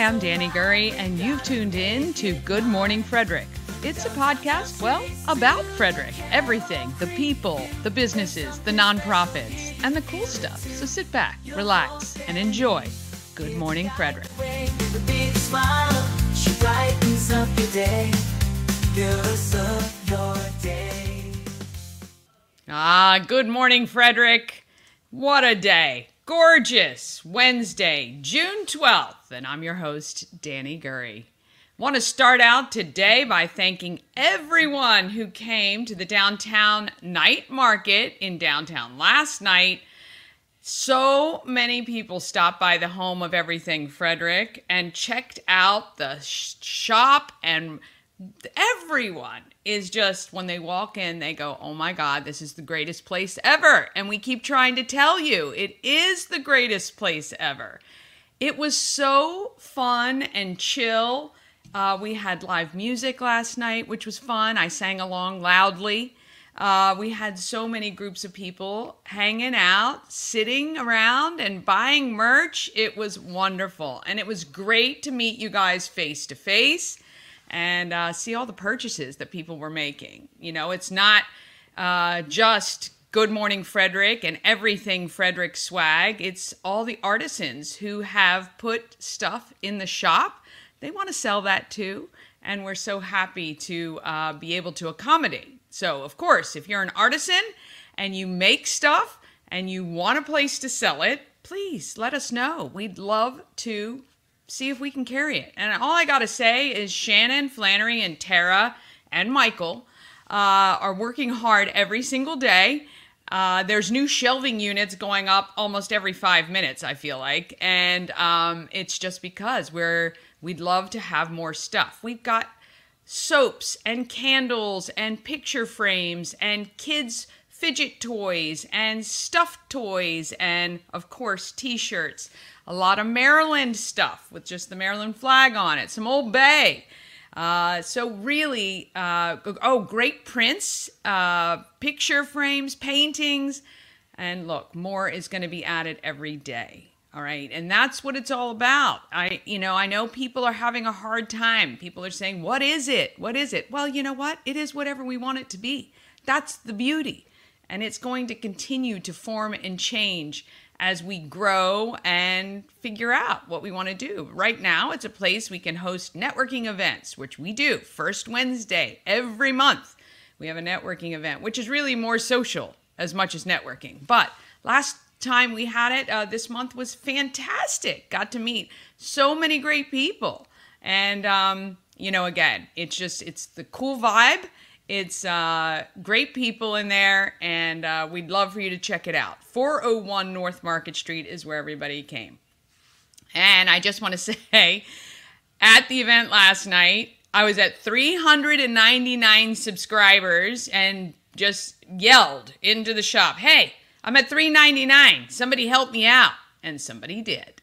I'm Dani Gurry, and you've tuned in to Good Morning Frederick. It's a podcast, well, about Frederick. Everything, the people, the businesses, the nonprofits, and the cool stuff. So sit back, relax, and enjoy Good Morning Frederick. With a big smile, she brightens up your day, fills up your day. Good morning, Frederick. What a day. Gorgeous Wednesday, June 12th, and I'm your host, Dani Gurry. Want to start out today by thanking everyone who came to the downtown night market in downtown last night. So many people stopped by the home of everything Frederick and checked out the shop, and everyone is just, when they walk in, they go, oh my God, this is the greatest place ever. And we keep trying to tell you, it is the greatest place ever. It was so fun and chill. We had live music last night, which was fun. I sang along loudly. We had so many groups of people hanging out, sitting around and buying merch. It was wonderful. And it was great to meet you guys face to face and see all the purchases that people were making. You know, it's not just Good Morning Frederick and everything Frederick swag. It's all the artisans who have put stuff in the shop. They want to sell that too, and we're so happy to be able to accommodate. So, of course, if you're an artisan and you make stuff and you want a place to sell it, please let us know. We'd love to see if we can carry it. And all I got to say is Shannon, Flannery, and Tara, and Michael are working hard every single day. There's new shelving units going up almost every 5 minutes, I feel like. And it's just because we'd love to have more stuff. We've got soaps and candles and picture frames and kids' fidget toys and stuffed toys and, of course, t-shirts. A lot of Maryland stuff with just the Maryland flag on it. Some Old Bay. So really, great prints, picture frames, paintings. And look, more is going to be added every day. All right. And that's what it's all about. I know people are having a hard time. People are saying, what is it? What is it? Well, you know what? It is whatever we want it to be. That's the beauty. And it's going to continue to form and change as we grow and figure out what we want to do. Right now, it's a place we can host networking events, which we do first Wednesday every month. We have a networking event, which is really more social as much as networking. But last time we had it, this month was fantastic. Got to meet so many great people. And, again, it's the cool vibe. It's great people in there, and we'd love for you to check it out. 401 North Market Street is where everybody came. And I just want to say, at the event last night, I was at 399 subscribers and just yelled into the shop, hey, I'm at 399. Somebody help me out. And somebody did.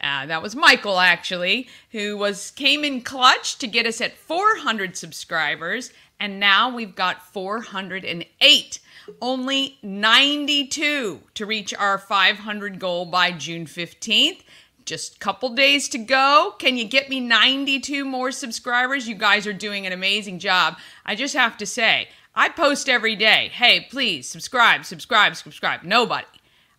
That was Michael, actually, who came in clutch to get us at 400 subscribers. And now we've got 408. Only 92 to reach our 500 goal by June 15th. Just a couple days to go. Can you get me 92 more subscribers? You guys are doing an amazing job. I just have to say, I post every day. Hey, please subscribe, subscribe, subscribe. Nobody.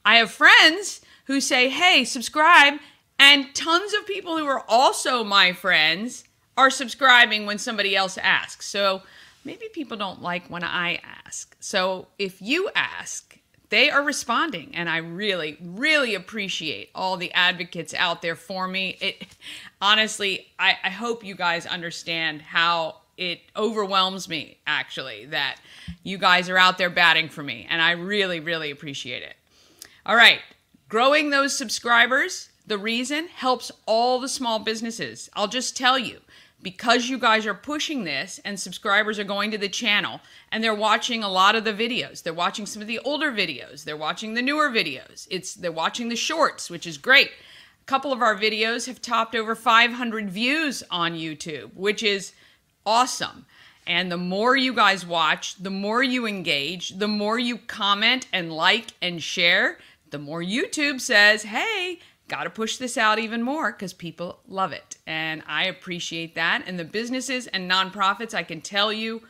I have friends who say, hey, subscribe. And tons of people who are also my friends are subscribing when somebody else asks. So maybe people don't like when I ask. So if you ask, they are responding. And I really, really appreciate all the advocates out there for me. Honestly, I hope you guys understand how it overwhelms me, actually, that you guys are out there batting for me. And I really, really appreciate it. All right. Growing those subscribers, the reason, helps all the small businesses. I'll just tell you, because you guys are pushing this and subscribers are going to the channel and they're watching a lot of the videos. They're watching some of the older videos. They're watching the newer videos. They're watching the shorts, which is great. A couple of our videos have topped over 500 views on YouTube, which is awesome. And the more you guys watch, the more you engage, the more you comment and like and share, the more YouTube says, hey, got to push this out even more because people love it. And I appreciate that. And the businesses and nonprofits, I can tell you,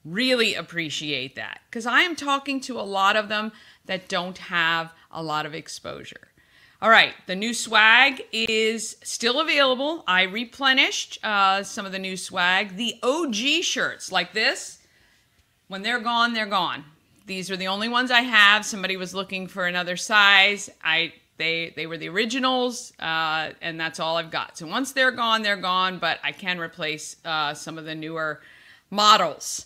really appreciate that because I am talking to a lot of them that don't have a lot of exposure. All right, the new swag is still available. I replenished some of the new swag. The OG shirts like this, when they're gone, they're gone. These are the only ones I have. Somebody was looking for another size. They were the originals, and that's all I've got. So once they're gone, but I can replace some of the newer models.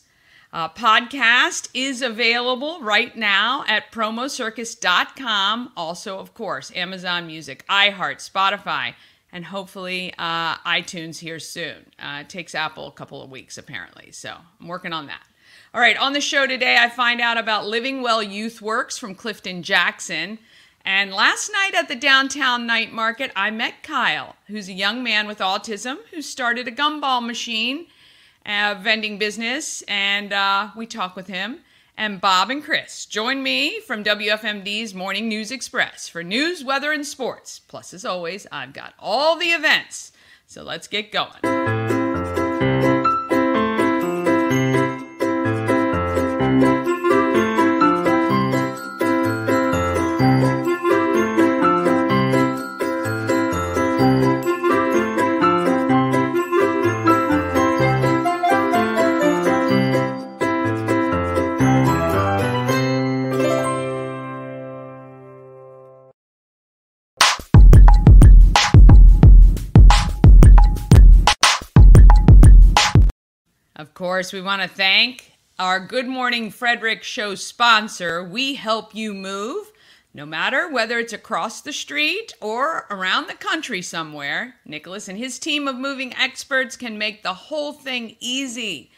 Podcast is available right now at promocircus.com. Also, of course, Amazon Music, iHeart, Spotify, and hopefully iTunes here soon. It takes Apple a couple of weeks, apparently, so I'm working on that. All right, on the show today, I find out about Living Well Youth Works from Clifton Jackson. And last night at the downtown night market, I met Kyle, who's a young man with autism who started a gumball machine vending business, and we talk with him. And Bob and Chris join me from WFMD's Morning News Express for news, weather, and sports. Plus, as always, I've got all the events. So let's get going. Of course, we want to thank our Good Morning Frederick show sponsor, We Help You Move. No matter whether it's across the street or around the country somewhere, Nicholas and his team of moving experts can make the whole thing easy.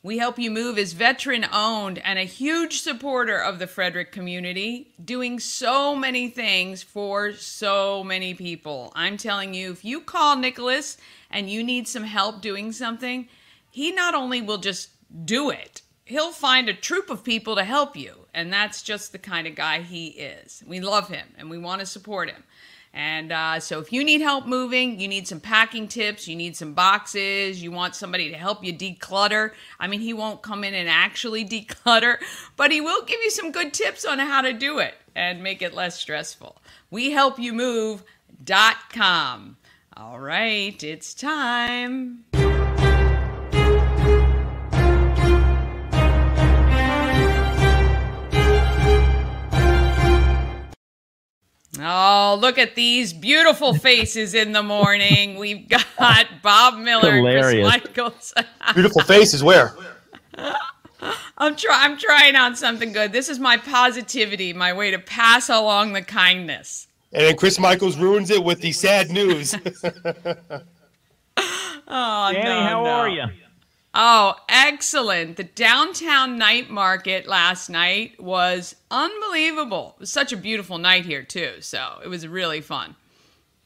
We Help You Move is veteran-owned and a huge supporter of the Frederick community, doing so many things for so many people. I'm telling you, if you call Nicholas and you need some help doing something, he not only will just do it, he'll find a troop of people to help you. And that's just the kind of guy he is. We love him and we want to support him. And so if you need help moving, you need some packing tips, you need some boxes, you want somebody to help you declutter. I mean, he won't come in and actually declutter, but he will give you some good tips on how to do it and make it less stressful. WeHelpYouMove.com. All right, it's time. Oh, look at these beautiful faces in the morning. We've got Bob Miller, Hilarious. Chris Michaels. Beautiful faces where? I'm trying on something good. This is my positivity, my way to pass along the kindness. And then Chris Michaels ruins it with the sad news. Oh, Dani, how are you? Oh, excellent. The downtown night market last night was unbelievable. It was such a beautiful night here, too. So it was really fun.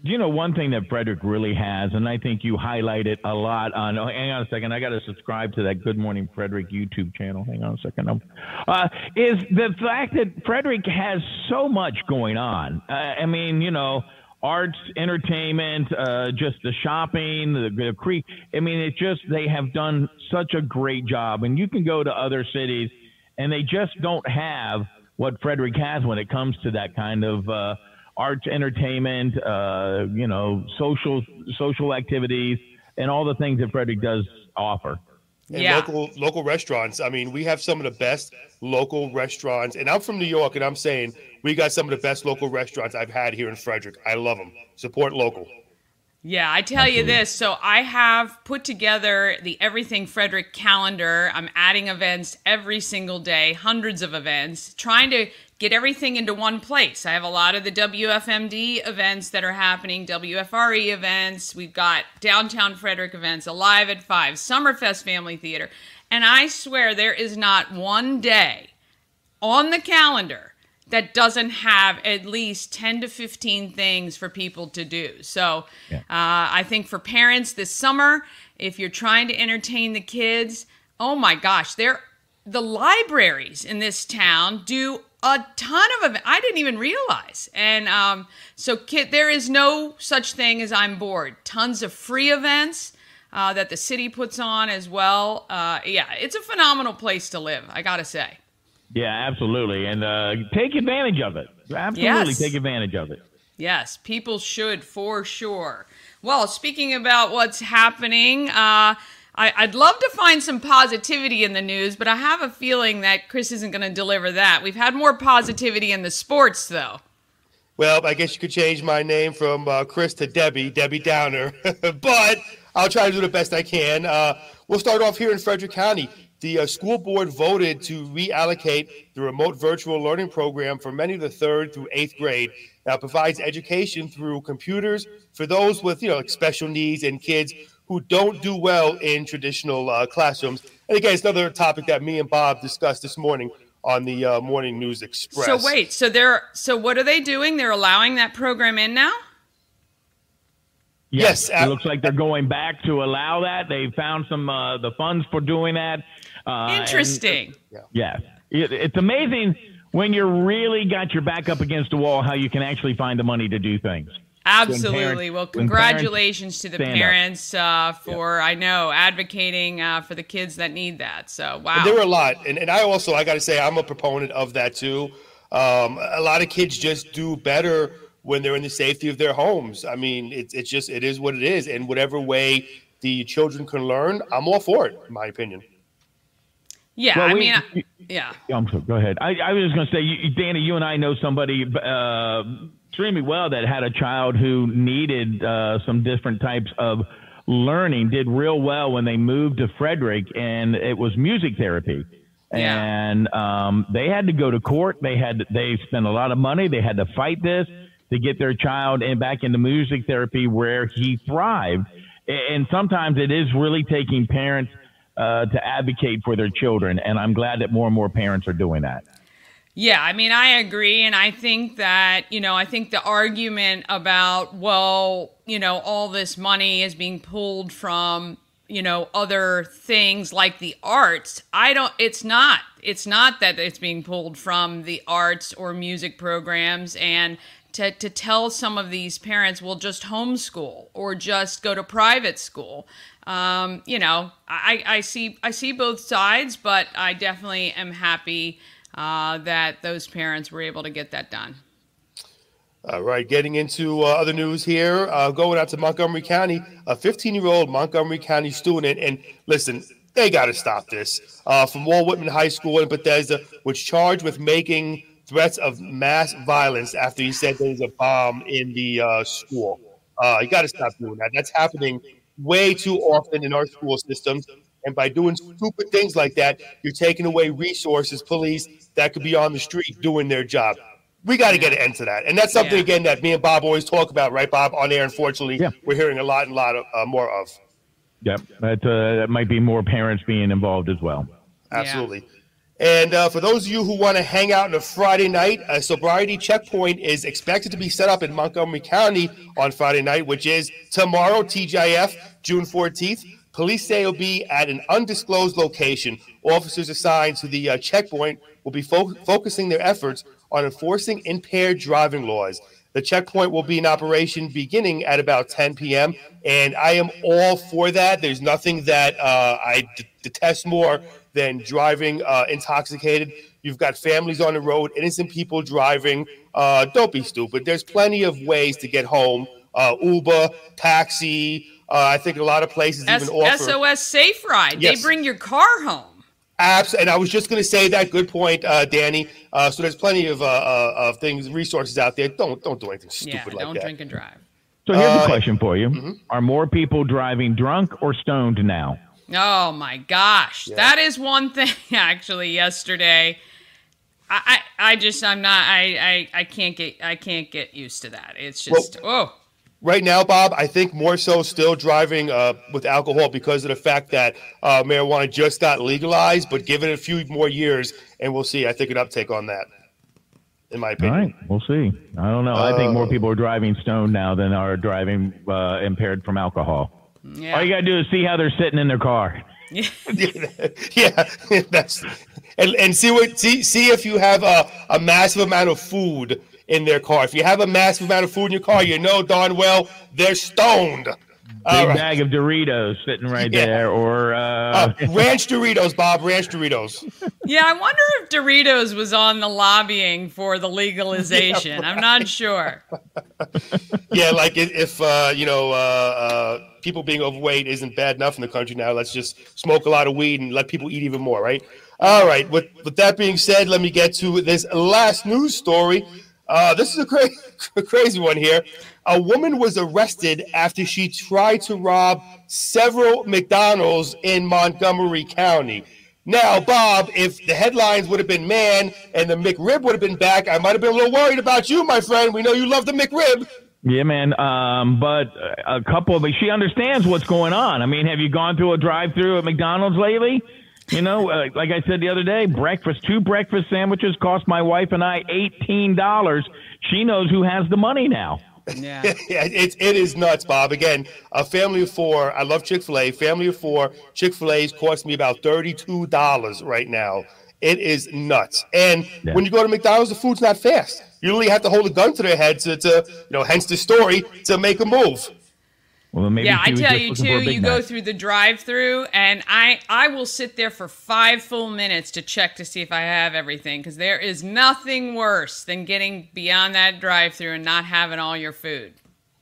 Do you know one thing that Frederick really has, and I think you highlight it a lot on, hang on a second, I got to subscribe to that Good Morning Frederick YouTube channel. Hang on a second. Is the fact that Frederick has so much going on. I mean, you know, arts, entertainment, just the shopping, the creek. I mean, it just, they have done such a great job. And you can go to other cities and they just don't have what Frederick has when it comes to that kind of arts, entertainment, you know, social activities and all the things that Frederick does offer. And Yeah. local restaurants. I mean, we have some of the best local restaurants. And I'm from New York, and I'm saying we got some of the best local restaurants I've had here in Frederick. I love them. Support local. Yeah, I tell you this. So I have put together the Everything Frederick calendar. I'm adding events every single day, hundreds of events, trying to get everything into one place. I have a lot of the WFMD events that are happening, WFRE events. We've got Downtown Frederick events, Alive at 5, Summerfest Family Theater. And I swear there is not one day on the calendar that doesn't have at least 10 to 15 things for people to do. So I think for parents this summer, if you're trying to entertain the kids, oh my gosh, the libraries in this town do a ton of events. I didn't even realize. And there is no such thing as I'm bored. Tons of free events that the city puts on as well. It's a phenomenal place to live, I got to say. Yeah, absolutely. And take advantage of it. Absolutely take advantage of it. Yes, people should, for sure. Well, speaking about what's happening, I'd love to find some positivity in the news, but I have a feeling that Chris isn't going to deliver that. We've had more positivity in the sports, though. Well, I guess you could change my name from Chris to Debbie Downer, but I'll try to do the best I can. We'll start off here in Frederick County. The school board voted to reallocate the remote virtual learning program for many of the 3rd through 8th grade. Now, it provides education through computers for those with, like special needs and kids who don't do well in traditional classrooms. And again, it's another topic that me and Bob discussed this morning on the Morning News Express. So wait, so what are they doing? They're allowing that program in now? Yes, it looks like they're going back to allow that. They found some the funds for doing that. Interesting. Yes, it's amazing when you really got your back up against the wall how you can actually find the money to do things. Absolutely. Well, congratulations to the parents for, I know, advocating for the kids that need that. So, wow. And there were a lot. And I got to say, I'm a proponent of that, too. A lot of kids just do better when they're in the safety of their homes. I mean, it is what it is. And whatever way the children can learn, I'm all for it, in my opinion. Yeah, well, Go ahead. I was just going to say, Dani, you and I know somebody extremely well that had a child who needed some different types of learning, did real well when they moved to Frederick, and it was music therapy. Yeah. And they had to go to court. They spent a lot of money. They had to fight this to get their child back into music therapy where he thrived. And sometimes it is really taking parents to advocate for their children. And I'm glad that more and more parents are doing that. Yeah, I mean, I agree. And I think that, I think the argument about, well, all this money is being pulled from, other things like the arts. It's not that it's being pulled from the arts or music programs. And to tell some of these parents, well, just homeschool or just go to private school. I see both sides, but I definitely am happy that those parents were able to get that done. All right, getting into other news here, going out to Montgomery County, a 15-year-old Montgomery County student, and listen, they got to stop this, from Walt Whitman High School in Bethesda, was charged with making threats of mass violence after he said there was a bomb in the school. You got to stop doing that. That's happening way too often in our school systems. And by doing stupid things like that, you're taking away resources, police that could be on the street doing their job. We got to get an end to that. And that's something, again, that me and Bob always talk about, right, Bob? On air, unfortunately, we're hearing a lot more of. Yep, that might be more parents being involved as well. Absolutely. And for those of you who want to hang out on a Friday night, a sobriety checkpoint is expected to be set up in Montgomery County on Friday night, which is tomorrow, TGIF, June 14th. Police say it'll be at an undisclosed location. Officers assigned to the checkpoint will be focusing their efforts on enforcing impaired driving laws. The checkpoint will be in operation beginning at about 10 p.m., and I am all for that. There's nothing that I detest more than driving intoxicated. You've got families on the road, innocent people driving. Don't be stupid. There's plenty of ways to get home. Uber, taxi. I think a lot of places even offer SOS Safe Ride. Yes. They bring your car home. And I was just going to say that. Good point, Dani. So there's plenty of things, resources out there. Don't do anything stupid like that. Don't drink and drive. So here's a question for you. Are more people driving drunk or stoned now? Oh my gosh. Yeah. That is one thing actually yesterday. I can't get used to that. It's just Right now, Bob, I think more so still driving with alcohol because of the fact that marijuana just got legalized, but give it a few more years and we'll see, I think, an uptake on that, in my opinion. All right, we'll see. I don't know. I think more people are driving stoned now than are driving impaired from alcohol. Yeah. All you got to do is see how they're sitting in their car. Yeah, and see if you have a massive amount of food in their car. If you have a massive amount of food in your car, you know darn well they're stoned. Big bag of Doritos sitting right there, or Ranch Doritos, Bob. Ranch Doritos. Yeah, I wonder if Doritos was on the lobbying for the legalization. I'm not sure. Yeah, like if people being overweight isn't bad enough in the country now, let's just smoke a lot of weed and let people eat even more, right? All right. With that being said, let me get to this last news story. This is a crazy one here. A woman was arrested after she tried to rob several McDonald's in Montgomery County. Now, Bob, if the headlines would have been man and the McRib would have been back, I might have been a little worried about you, my friend. We know you love the McRib. Yeah, man. But a couple of she understands what's going on. I mean, have you gone through a drive-through at McDonald's lately? You know, like I said the other day, two breakfast sandwiches cost my wife and I $18. She knows who has the money now. Yeah. It is nuts, Bob. Again, a family of four. I love Chick-fil-A. Family of four. Chick-fil-A's cost me about $32 right now. It is nuts. And when you go to McDonald's, the food's not fast. You really have to hold a gun to their head to hence the story, to make a move. Well, maybe I tell you too, you go through the drive-through, and I will sit there for 5 full minutes to check to see if I have everything, because there is nothing worse than getting beyond that drive-through and not having all your food.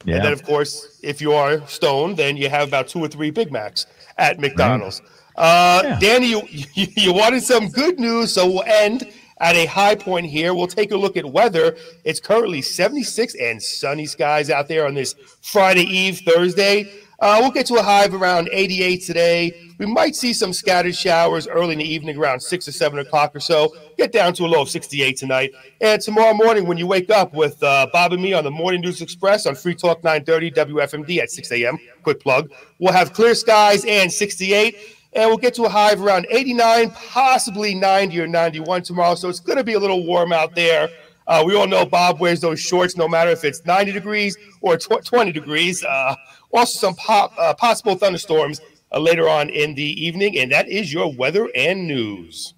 Yeah. And then, of course, if you are stoned, then you have about 2 or 3 Big Macs at McDonald's. Right. Dani, you wanted some good news, so we'll end at a high point here. We'll take a look at weather. It's currently 76 and sunny skies out there on this Friday Eve, Thursday. We'll get to a high of around 88 today. We might see some scattered showers early in the evening around 6 or 7 o'clock or so. Get down to a low of 68 tonight. And tomorrow morning when you wake up with Bob and me on the Morning News Express on Free Talk 930 WFMD at 6 a.m., quick plug, we'll have clear skies and 68. And we'll get to a high of around 89, possibly 90 or 91 tomorrow. So it's going to be a little warm out there. We all know Bob wears those shorts no matter if it's 90 degrees or 20 degrees. Also some possible thunderstorms later on in the evening. And that is your weather and news.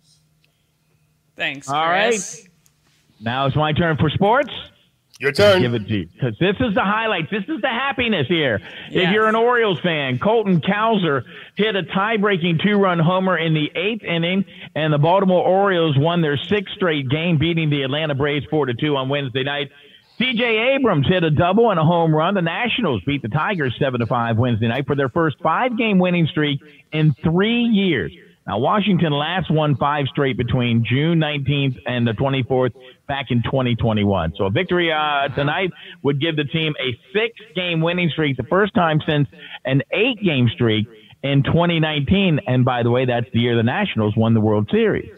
Thanks, Chris. All right. Now it's my turn for sports. Your turn. Give it to you, because this is the highlights. This is the happiness here. Yes. If you're an Orioles fan, Colton Cowser hit a tie-breaking 2-run homer in the 8th inning, and the Baltimore Orioles won their 6th straight game, beating the Atlanta Braves 4-2 on Wednesday night. C.J. Abrams hit a double and a home run. The Nationals beat the Tigers 7-5 Wednesday night for their first 5-game winning streak in 3 years. Now, Washington last won 5 straight between June 19th and the 24th back in 2021. So a victory tonight would give the team a 6-game winning streak, the first time since an 8-game streak in 2019. And by the way, that's the year the Nationals won the World Series.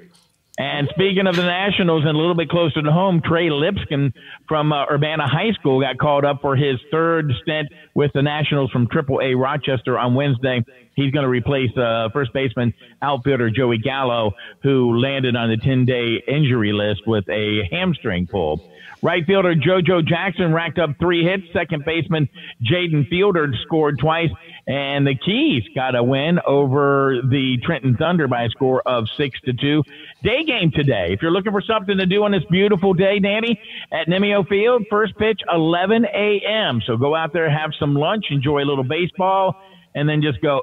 And speaking of the Nationals and a little bit closer to home, Trey Lipscomb from Urbana High School got called up for his 3rd stint with the Nationals from AAA Rochester on Wednesday. He's going to replace first baseman outfielder Joey Gallo, who landed on the 10-day injury list with a hamstring pull. Right fielder JoJo Jackson racked up 3 hits. Second baseman Jaden Fielder scored twice. And the Keys got a win over the Trenton Thunder by a score of 6-2. Day game today. If you're looking for something to do on this beautiful day, Dani, at Nimio Field, first pitch 11 a.m. So go out there, have some lunch, enjoy a little baseball, and then just go,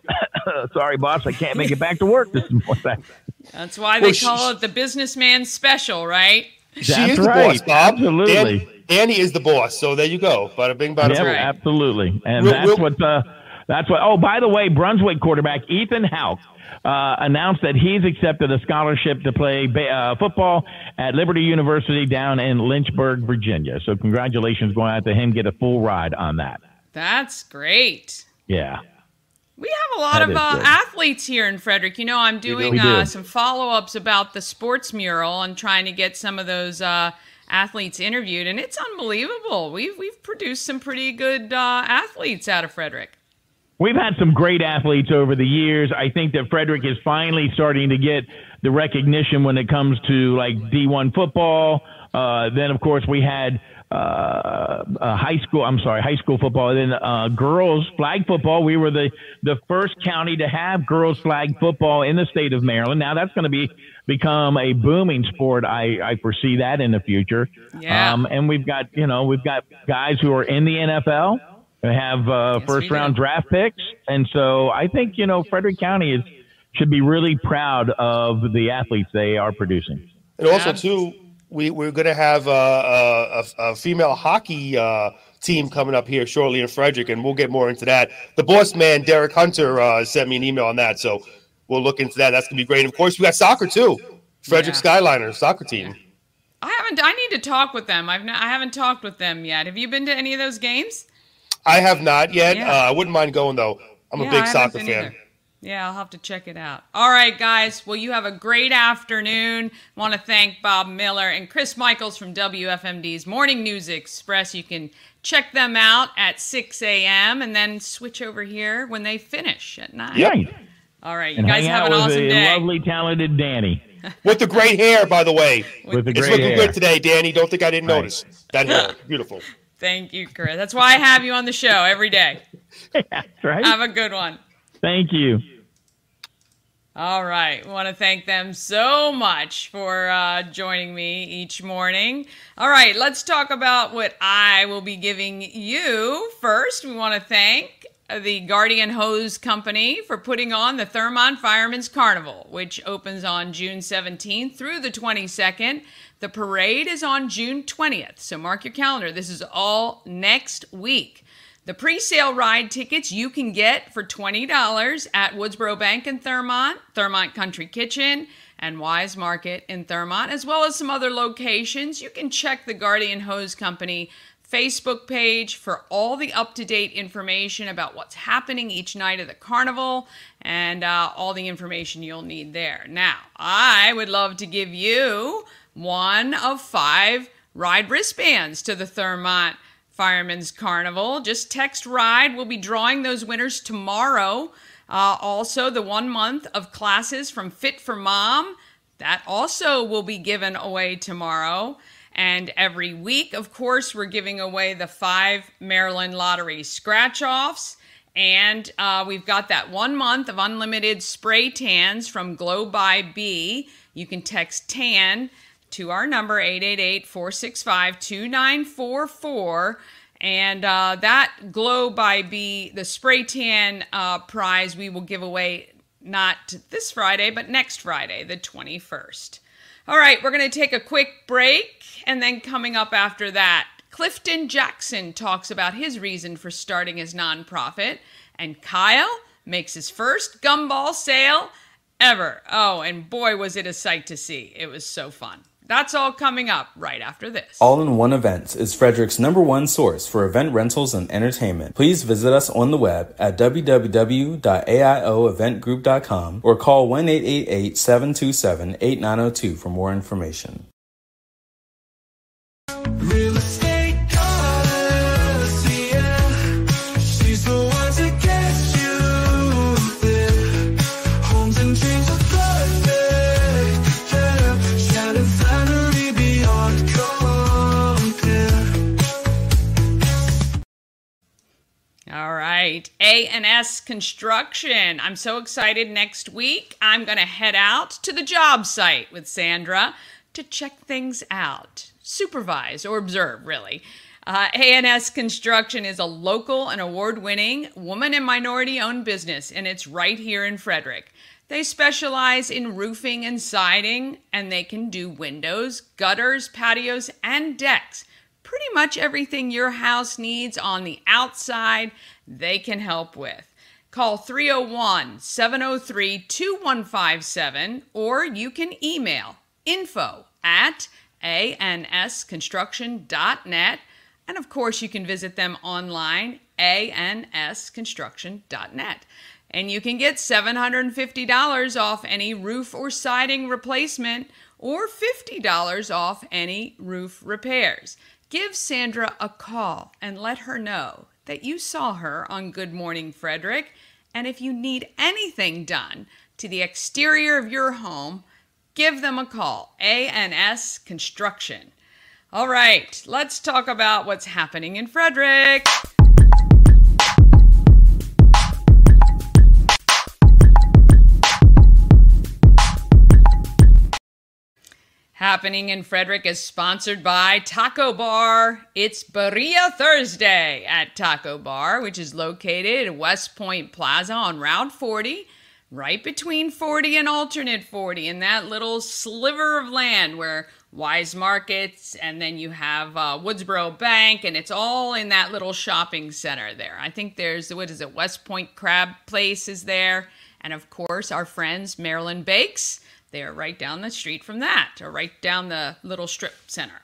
sorry, boss, I can't make it back to work this morning. That's why they call it the businessman special, right? She is the boss, Bob. Absolutely. Dani is the boss. So there you go. Bada bing, bada boom. right. Absolutely. And that's what. Oh, by the way, Brunswick quarterback Ethan Houck announced that he's accepted a scholarship to play football at Liberty University down in Lynchburg, Virginia. So congratulations going out to him. Get a full ride on that. That's great. Yeah. We have a lot of athletes here in Frederick. You know, I'm doing some follow-ups about the sports mural and trying to get some of those athletes interviewed, and it's unbelievable. We've produced some pretty good athletes out of Frederick. We've had some great athletes over the years. I think that Frederick is finally starting to get the recognition when it comes to like D1 football, Then, of course, we had high school football. And then girls flag football. We were the first county to have girls flag football in the state of Maryland. Now that's going to become a booming sport. I foresee that in the future. Yeah. And we've got guys who are in the NFL who have first round draft picks. And so I think, Frederick County should be really proud of the athletes they are producing. And also, too, we're going to have a female hockey team coming up here shortly in Frederick, and we'll get more into that. The boss man, Derek Hunter, sent me an email on that, so we'll look into that. That's going to be great. And of course, we got soccer, too. Frederick Skyliners soccer team. I need to talk with them. I haven't talked with them yet. Have you been to any of those games? I have not yet. Yeah. I wouldn't mind going, though. I'm a big soccer fan. Either. Yeah, I'll have to check it out. All right, guys. Well, you have a great afternoon. I want to thank Bob Miller and Chris Michaels from WFMD's Morning News Express. You can check them out at 6 a.m. and then switch over here when they finish at 9. Yep. All right, you And guys hang have out an with awesome the day. lovely, talented Dani. With the great hair, by the way. With the It's great looking hair. good today, Dani. Don't think I didn't notice. That hair. Beautiful. Thank you, Chris. That's why I have you on the show every day. That's right. Have a good one. Thank you. All right. I want to thank them so much for joining me each morning. All right. Let's talk about what I will be giving you. First, we want to thank the Guardian Hose Company for putting on the Thurmont Firemen's Carnival, which opens on June 17th through the 22nd. The parade is on June 20th, so mark your calendar. This is all next week. The pre-sale ride tickets you can get for $20 at Woodsboro Bank in Thurmont, Thurmont Country Kitchen, and Wise Market in Thurmont, as well as some other locations. You can check the Guardian Hose Company Facebook page for all the up-to-date information about what's happening each night of the carnival and all the information you'll need there. Now, I would love to give you one of 5 ride wristbands to the Thurmont Firemen's Carnival. Just text RIDE. We'll be drawing those winners tomorrow. Also, the 1 month of classes from Fit for Mom, that also will be given away tomorrow. And every week, of course, we're giving away the 5 Maryland Lottery scratch-offs. And we've got that 1 month of unlimited spray tans from Glow by Bee. You can text TAN to our number, 888-465-2944. And that Glow by Bee, the spray tan prize, we will give away not this Friday, but next Friday, the 21st. All right, we're going to take a quick break, and then coming up after that, Clifton Jackson talks about his reason for starting his nonprofit, and Kyle makes his first gumball sale ever. Oh, and boy, was it a sight to see. It was so fun. That's all coming up right after this. All in One Events is Frederick's #1 source for event rentals and entertainment. Please visit us on the web at www.aioeventgroup.com or call 1-888-727-8902 for more information. Real estate goddess, yeah. She's the one to get you there. Homes and dreams are perfect, yeah. Shining family beyond compare. All right, A&S Construction. I'm so excited. Next week, I'm going to head out to the job site with Sandra to check things out. Supervise or observe, really. A&S Construction is a local and award-winning woman and minority-owned business, and it's right here in Frederick. They specialize in roofing and siding, and they can do windows, gutters, patios, and decks. Pretty much everything your house needs on the outside, they can help with. Call 301-703-2157, or you can email info@ansconstruction.net. And of course, you can visit them online, ansconstruction.net. And you can get $750 off any roof or siding replacement or $50 off any roof repairs. Give Sandra a call and let her know that you saw her on Good Morning Frederick. And if you need anything done to the exterior of your home, give them a call, A&S Construction. All right, let's talk about what's happening in Frederick. Happening in Frederick is sponsored by Taco Bar. It's Birria Thursday at Taco Bar, which is located at West Point Plaza on Route 40, right between 40 and alternate 40, in that little sliver of land where Wise Markets, and then you have Woodsboro Bank, and it's all in that little shopping center there. I think there's, West Point Crab Place is there, and of course our friends Maryland Bakes. They are right down the street from that, or right down the little strip center.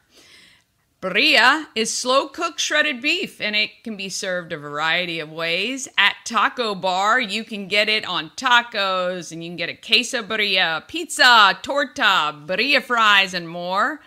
Birria is slow-cooked shredded beef, and it can be served a variety of ways. At Taco Bar, you can get it on tacos, and you can get a quesadilla, pizza, torta, birria fries, and more.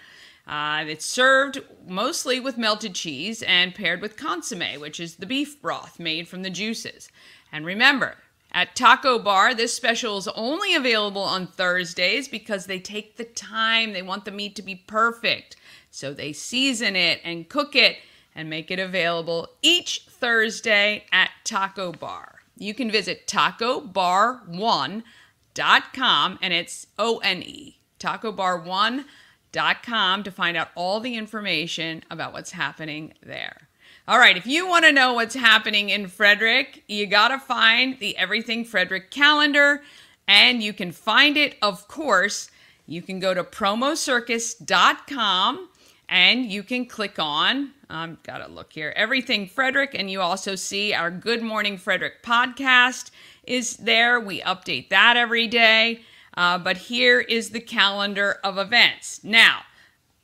It's served mostly with melted cheese and paired with consommé, which is the beef broth made from the juices. And remember, at Taco Bar, this special is only available on Thursdays because they take the time. They want the meat to be perfect. So they season it and cook it and make it available each Thursday at Taco Bar. You can visit tacobar1.com, and it's O-N-E, tacobar1.com, to find out all the information about what's happening there. All right, if you want to know what's happening in Frederick, you got to find the Everything Frederick calendar, and you can find it, of course. You can go to promocircus.com, and you can click on, I've got to look here, Everything Frederick, and you also see our Good Morning Frederick podcast is there. We update that every day, but here is the calendar of events. Now,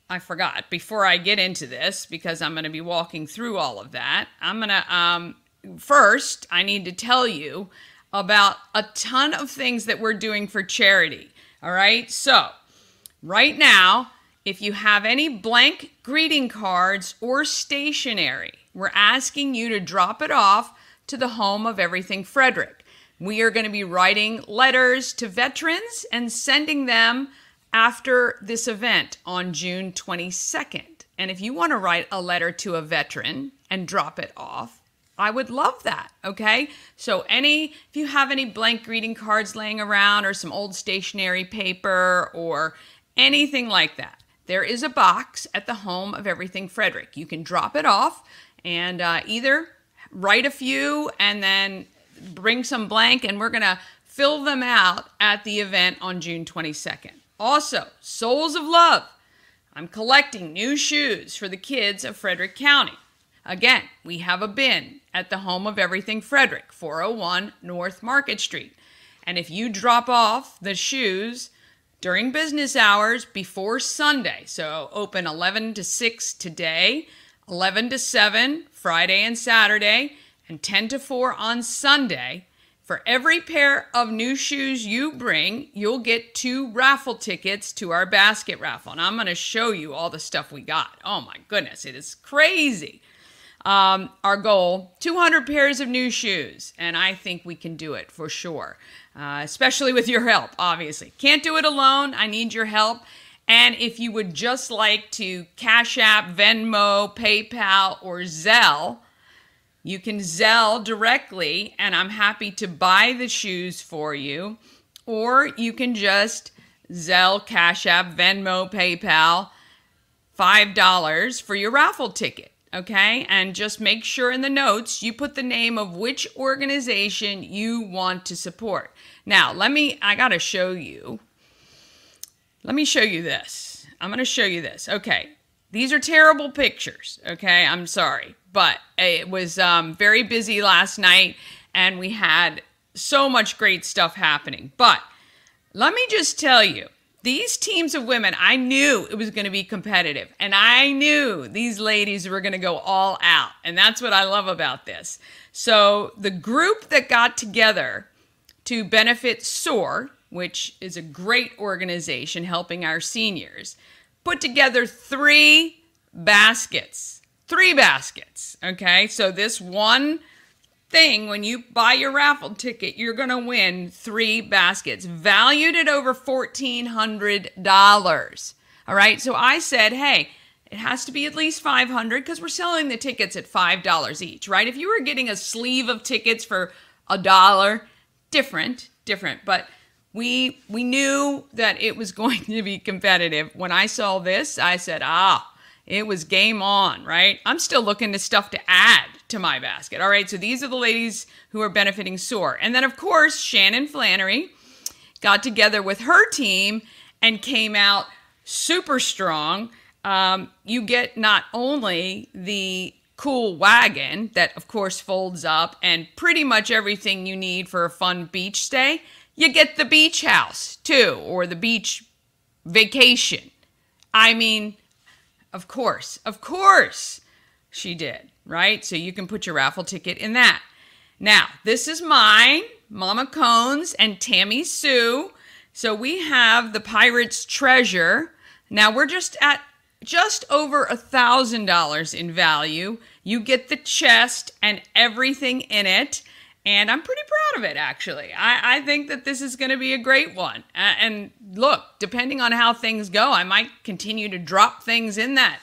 I forgot, before I get into this, because I'm going to be walking through all of that, first, I need to tell you about a ton of things that we're doing for charity. All right, so right now, if you have any blank greeting cards or stationery, we're asking you to drop it off to the home of Everything Frederick. We are going to be writing letters to veterans and sending them after this event on June 22nd. And if you want to write a letter to a veteran and drop it off, I would love that, okay? So if you have any blank greeting cards laying around or some old stationery paper or anything like that, there is a box at the home of Everything Frederick. You can drop it off and either write a few and then bring some blank, and we're going to fill them out at the event on June 22nd. Also, Souls of Love. I'm collecting new shoes for the kids of Frederick County. Again, we have a bin at the home of Everything Frederick, 401 North Market Street. And if you drop off the shoes during business hours before Sunday, so open 11 to 6 today, 11 to 7 Friday and Saturday, and 10 to 4 on Sunday, for every pair of new shoes you bring, you'll get 2 raffle tickets to our basket raffle. And I'm going to show you all the stuff we got. Oh my goodness, it is crazy. Our goal, 200 pairs of new shoes. And I think we can do it for sure, especially with your help, obviously. Can't do it alone. I need your help. And if you would just like to Cash App, Venmo, PayPal, or Zelle, you can Zelle directly, and I'm happy to buy the shoes for you. Or you can just Zelle, Cash App, Venmo, PayPal, $5 for your raffle ticket, okay? And just make sure in the notes you put the name of which organization you want to support. Now, I got to show you. Let me show you this. I'm going to show you this. Okay, these are terrible pictures, okay? I'm sorry. But it was very busy last night, and we had so much great stuff happening. But let me just tell you, these teams of women, I knew it was going to be competitive, and I knew these ladies were going to go all out, and that's what I love about this. So the group that got together to benefit SOAR, which is a great organization helping our seniors, put together 3 baskets. 3 baskets, okay? So this one thing, when you buy your raffle ticket, you're going to win 3 baskets valued at over $1,400. All right? So I said, hey, It has to be at least 500 because we're selling the tickets at $5 each, right? If you were getting a sleeve of tickets for $1, different. But we knew that it was going to be competitive. When I saw this, I said, it was game on, right? I'm still looking to stuff to add to my basket. All right, so these are the ladies who are benefiting SOAR. And then, of course, Shannon Flannery got together with her team and came out super strong. You get not only the cool wagon that, of course, folds up and pretty much everything you need for a fun beach stay, you get the beach house, too, or the beach vacation. I mean, of course, she did, right? So you can put your raffle ticket in that. Now, this is mine, Mama Cones and Tammy Sue. So we have the Pirate's Treasure. Now, we're just at just over $1,000 in value. You get the chest and everything in it. And I'm pretty proud of it, actually. I think that this is going to be a great one. And look, depending on how things go, I might continue to drop things in that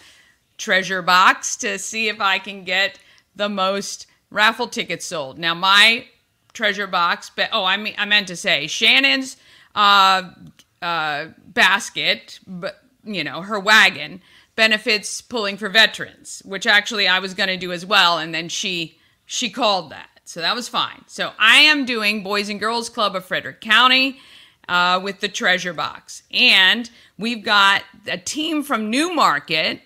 treasure box to see if I can get the most raffle tickets sold. Now, my treasure box, I meant to say Shannon's basket, but her wagon benefits Pulling for Veterans, which actually I was going to do as well, and then she called that. So that was fine. So I am doing Boys and Girls Club of Frederick County with the treasure box. And we've got a team from Newmarket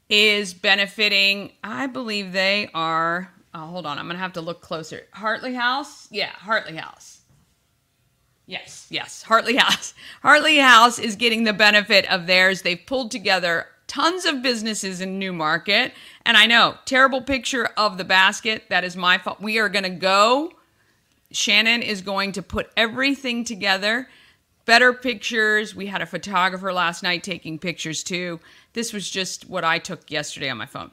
is benefiting, I believe they are, hold on, I'm going to have to look closer. Hartley House? Yeah, Hartley House. Yes, Hartley House. Hartley House is getting the benefit of theirs. They've pulled together tons of businesses in Newmarket. And I know, terrible picture of the basket. That is my fault. We are going to go. Shannon is going to put everything together. Better pictures. We had a photographer last night taking pictures too. This was just what I took yesterday on my phone.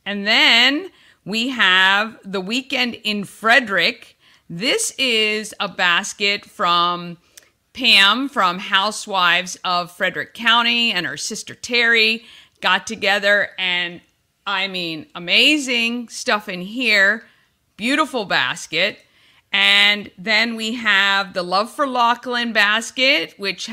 And then we have the Weekend in Frederick. This is a basket from Pam from Housewives of Frederick County and her sister Terry got together, and I mean, amazing stuff in here. Beautiful basket. And then we have the Love for Lachlan basket, which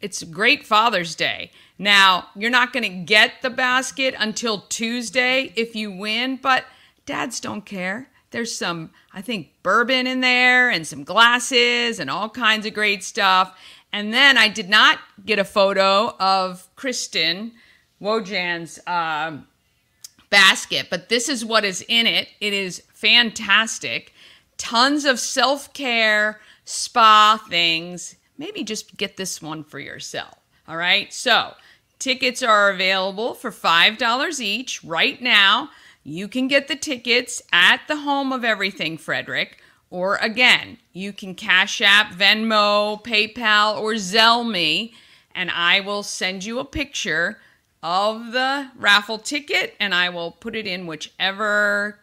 it's a great Father's Day. Now, you're not going to get the basket until Tuesday if you win, but dads don't care. There's some, I think, bourbon in there and some glasses and all kinds of great stuff. And then I did not get a photo of Kristen Wojan's basket, but this is what is in it. It is fantastic. Tons of self-care, spa things. Maybe just get this one for yourself. All right. So tickets are available for $5 each right now. You can get the tickets at the home of Everything Frederick, or again, you can Cash App, Venmo, PayPal, or Zelle me, and I will send you a picture of the raffle ticket, and I will put it in whichever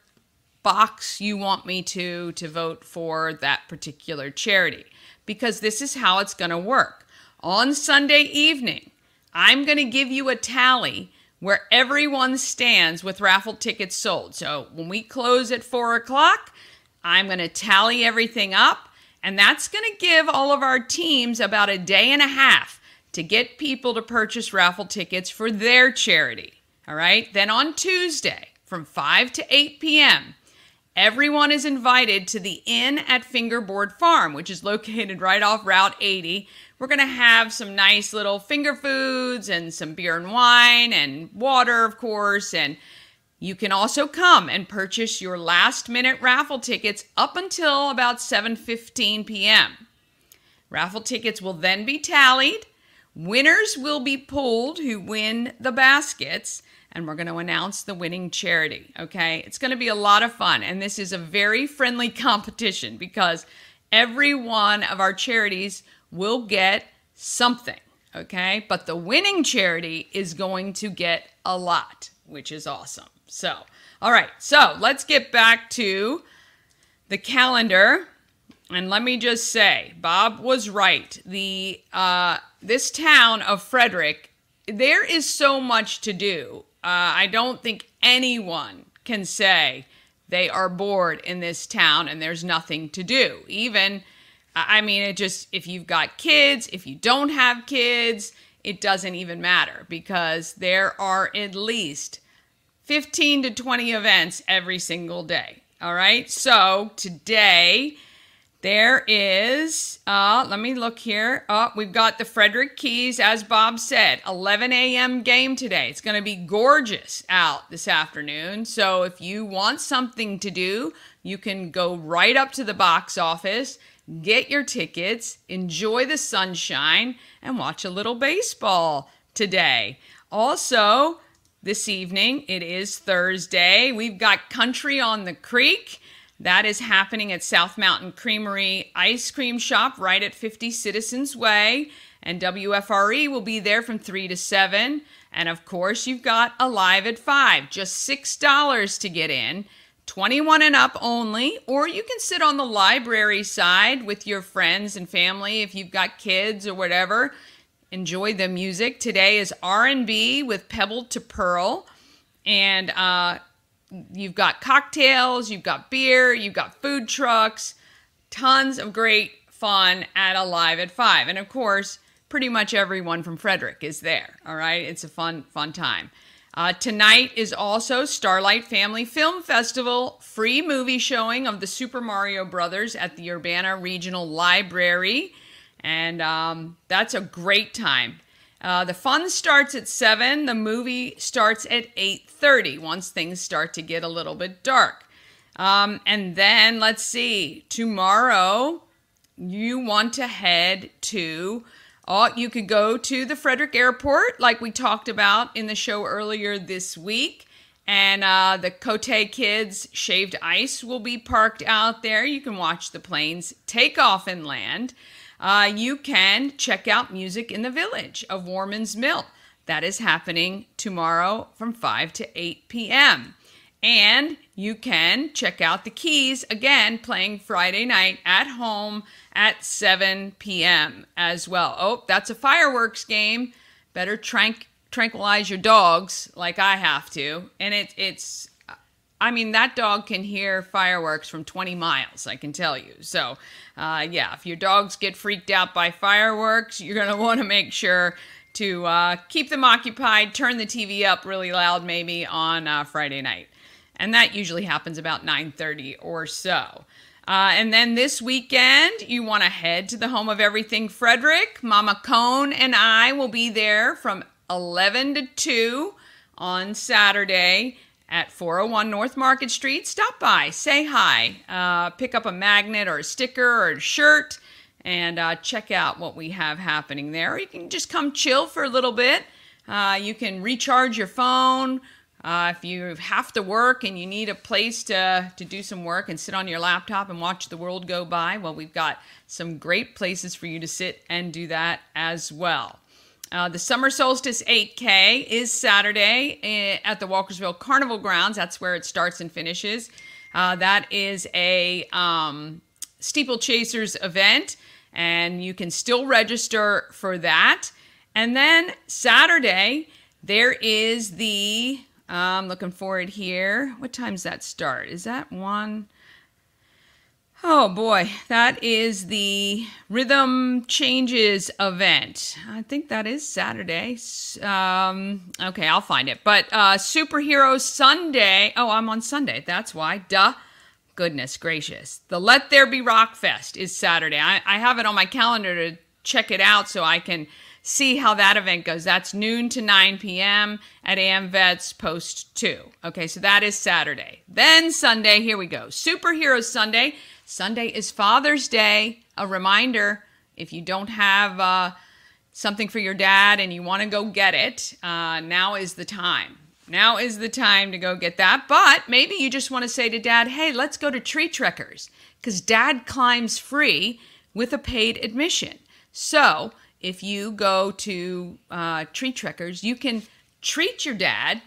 box you want me to vote for that particular charity, because this is how it's going to work. On Sunday evening, I'm going to give you a tally where everyone stands with raffle tickets sold. So when we close at 4 o'clock, I'm going to tally everything up, and that's going to give all of our teams about a day and a half to get people to purchase raffle tickets for their charity. All right? Then on Tuesday, from 5 to 8 p.m., everyone is invited to the Inn at Fingerboard Farm, which is located right off Route 80. We're going to have some nice little finger foods and some beer and wine and water, of course. And you can also come and purchase your last-minute raffle tickets up until about 7:15 p.m. Raffle tickets will then be tallied. Winners will be pulled who win the baskets, and we're going to announce the winning charity, okay? It's going to be a lot of fun, and this is a very friendly competition because every one of our charities will get something, okay? But the winning charity is going to get a lot, which is awesome. So, all right, so let's get back to the calendar. And let me just say, Bob was right. This town of Frederick there is so much to do. I don't think anyone can say they are bored in this town and there's nothing to do. Even, I mean, it just, if you've got kids, if you don't have kids, it doesn't even matter because there are at least 15 to 20 events every single day. All right. So today there is, let me look here. We've got the Frederick Keys, as Bob said, 11 a.m. game today. It's going to be gorgeous out this afternoon. So if you want something to do, you can go right up to the box office, get your tickets, enjoy the sunshine, and watch a little baseball today. Also, this evening, it is Thursday. We've got Country on the Creek. That is happening at South Mountain Creamery Ice Cream Shop right at 50 Citizens Way. And WFRE will be there from 3 to 7. And of course, you've got Alive at 5. Just $6 to get in. 21 and up only. Or you can sit on the library side with your friends and family if you've got kids or whatever. Enjoy the music. Today is R&B with Pebble to Pearl. And you've got cocktails, you've got beer, you've got food trucks, tons of great fun at Alive at 5. And of course, pretty much everyone from Frederick is there, all right? It's a fun time. Tonight is also Starlight Family Film Festival, free movie showing of the Super Mario Brothers at the Urbana Regional Library. And that's a great time. The fun starts at 7. The movie starts at 8:30 once things start to get a little bit dark. And then, let's see, tomorrow you want to head to, you could go to the Frederick Airport like we talked about in the show earlier this week. And the Cote Kids Shaved Ice will be parked out there. You can watch the planes take off and land. You can check out Music in the Village of Warman's Mill. That is happening tomorrow from 5 to 8 p.m. And you can check out the Keys, again, playing Friday night at home at 7 p.m. as well. Oh, that's a fireworks game. Better tranquilize your dogs like I have to. And it's I mean, that dog can hear fireworks from 20 miles, I can tell you. So, yeah, if your dogs get freaked out by fireworks, you're going to want to make sure to keep them occupied, turn the TV up really loud maybe on Friday night. And that usually happens about 9:30 or so. And then this weekend, you want to head to the home of everything Frederick. Mama Cone and I will be there from 11 to 2 on Saturday at 401 North Market Street. Stop by, say hi, pick up a magnet or a sticker or a shirt, and check out what we have happening there. Or you can just come chill for a little bit. You can recharge your phone. If you have to work and you need a place to do some work and sit on your laptop and watch the world go by, well, we've got some great places for you to sit and do that as well. The Summer Solstice 8K is Saturday at the Walkersville Carnival Grounds. That's where it starts and finishes. That is a steeplechasers event, and you can still register for that. And then Saturday, there is the, I'm looking for it here. What time does that start? Is that 1? Oh boy, that is the Rhythm Changes event. I think that is Saturday. Okay, I'll find it. But Superhero Sunday. Oh, I'm on Sunday. That's why. Duh. Goodness gracious. The Let There Be Rock Fest is Saturday. I have it on my calendar to check it out so I can see how that event goes. That's noon to 9 p.m. at AmVets Post 2. Okay, so that is Saturday. Then Sunday, here we go. Superhero Sunday. Sunday is Father's Day. A reminder, if you don't have something for your dad and you want to go get it, now is the time. Now is the time to go get that. But maybe you just want to say to Dad, hey, let's go to Tree Trekkers, because Dad climbs free with a paid admission. So if you go to Tree Trekkers, you can treat your dad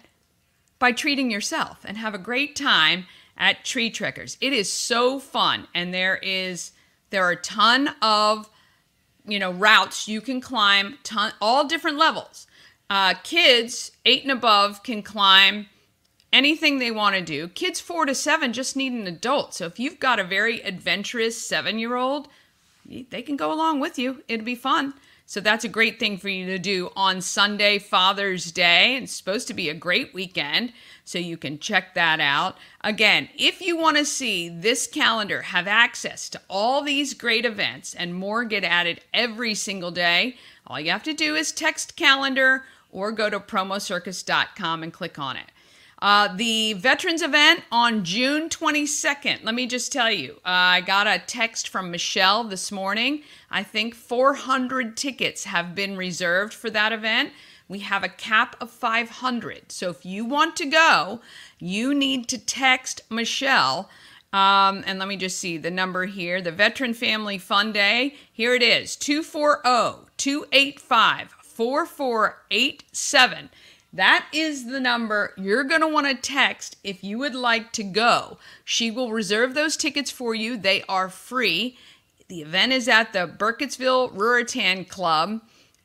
by treating yourself and have a great time at Tree Trekkers. It is so fun, and there are a ton of routes you can climb, all different levels. Kids 8 and above can climb anything they want to do. Kids 4 to 7 just need an adult. So if you've got a very adventurous 7-year-old, they can go along with you. It'll be fun. So that's a great thing for you to do on Sunday, Father's Day. It's supposed to be a great weekend, so you can check that out. Again, if you want to see this calendar, have access to all these great events and more get added every single day, all you have to do is text calendar or go to promocircus.com and click on it. The Veterans event on June 22nd. Let me just tell you, I got a text from Michelle this morning. I think 400 tickets have been reserved for that event. We have a cap of 500. So if you want to go, you need to text Michelle. And let me just see the number here. The Veteran Family Fun Day. Here it is, 240-285-4487. That is the number you're going to want to text if you would like to go. She will reserve those tickets for you. They are free. The event is at the Burkittsville Ruritan Club.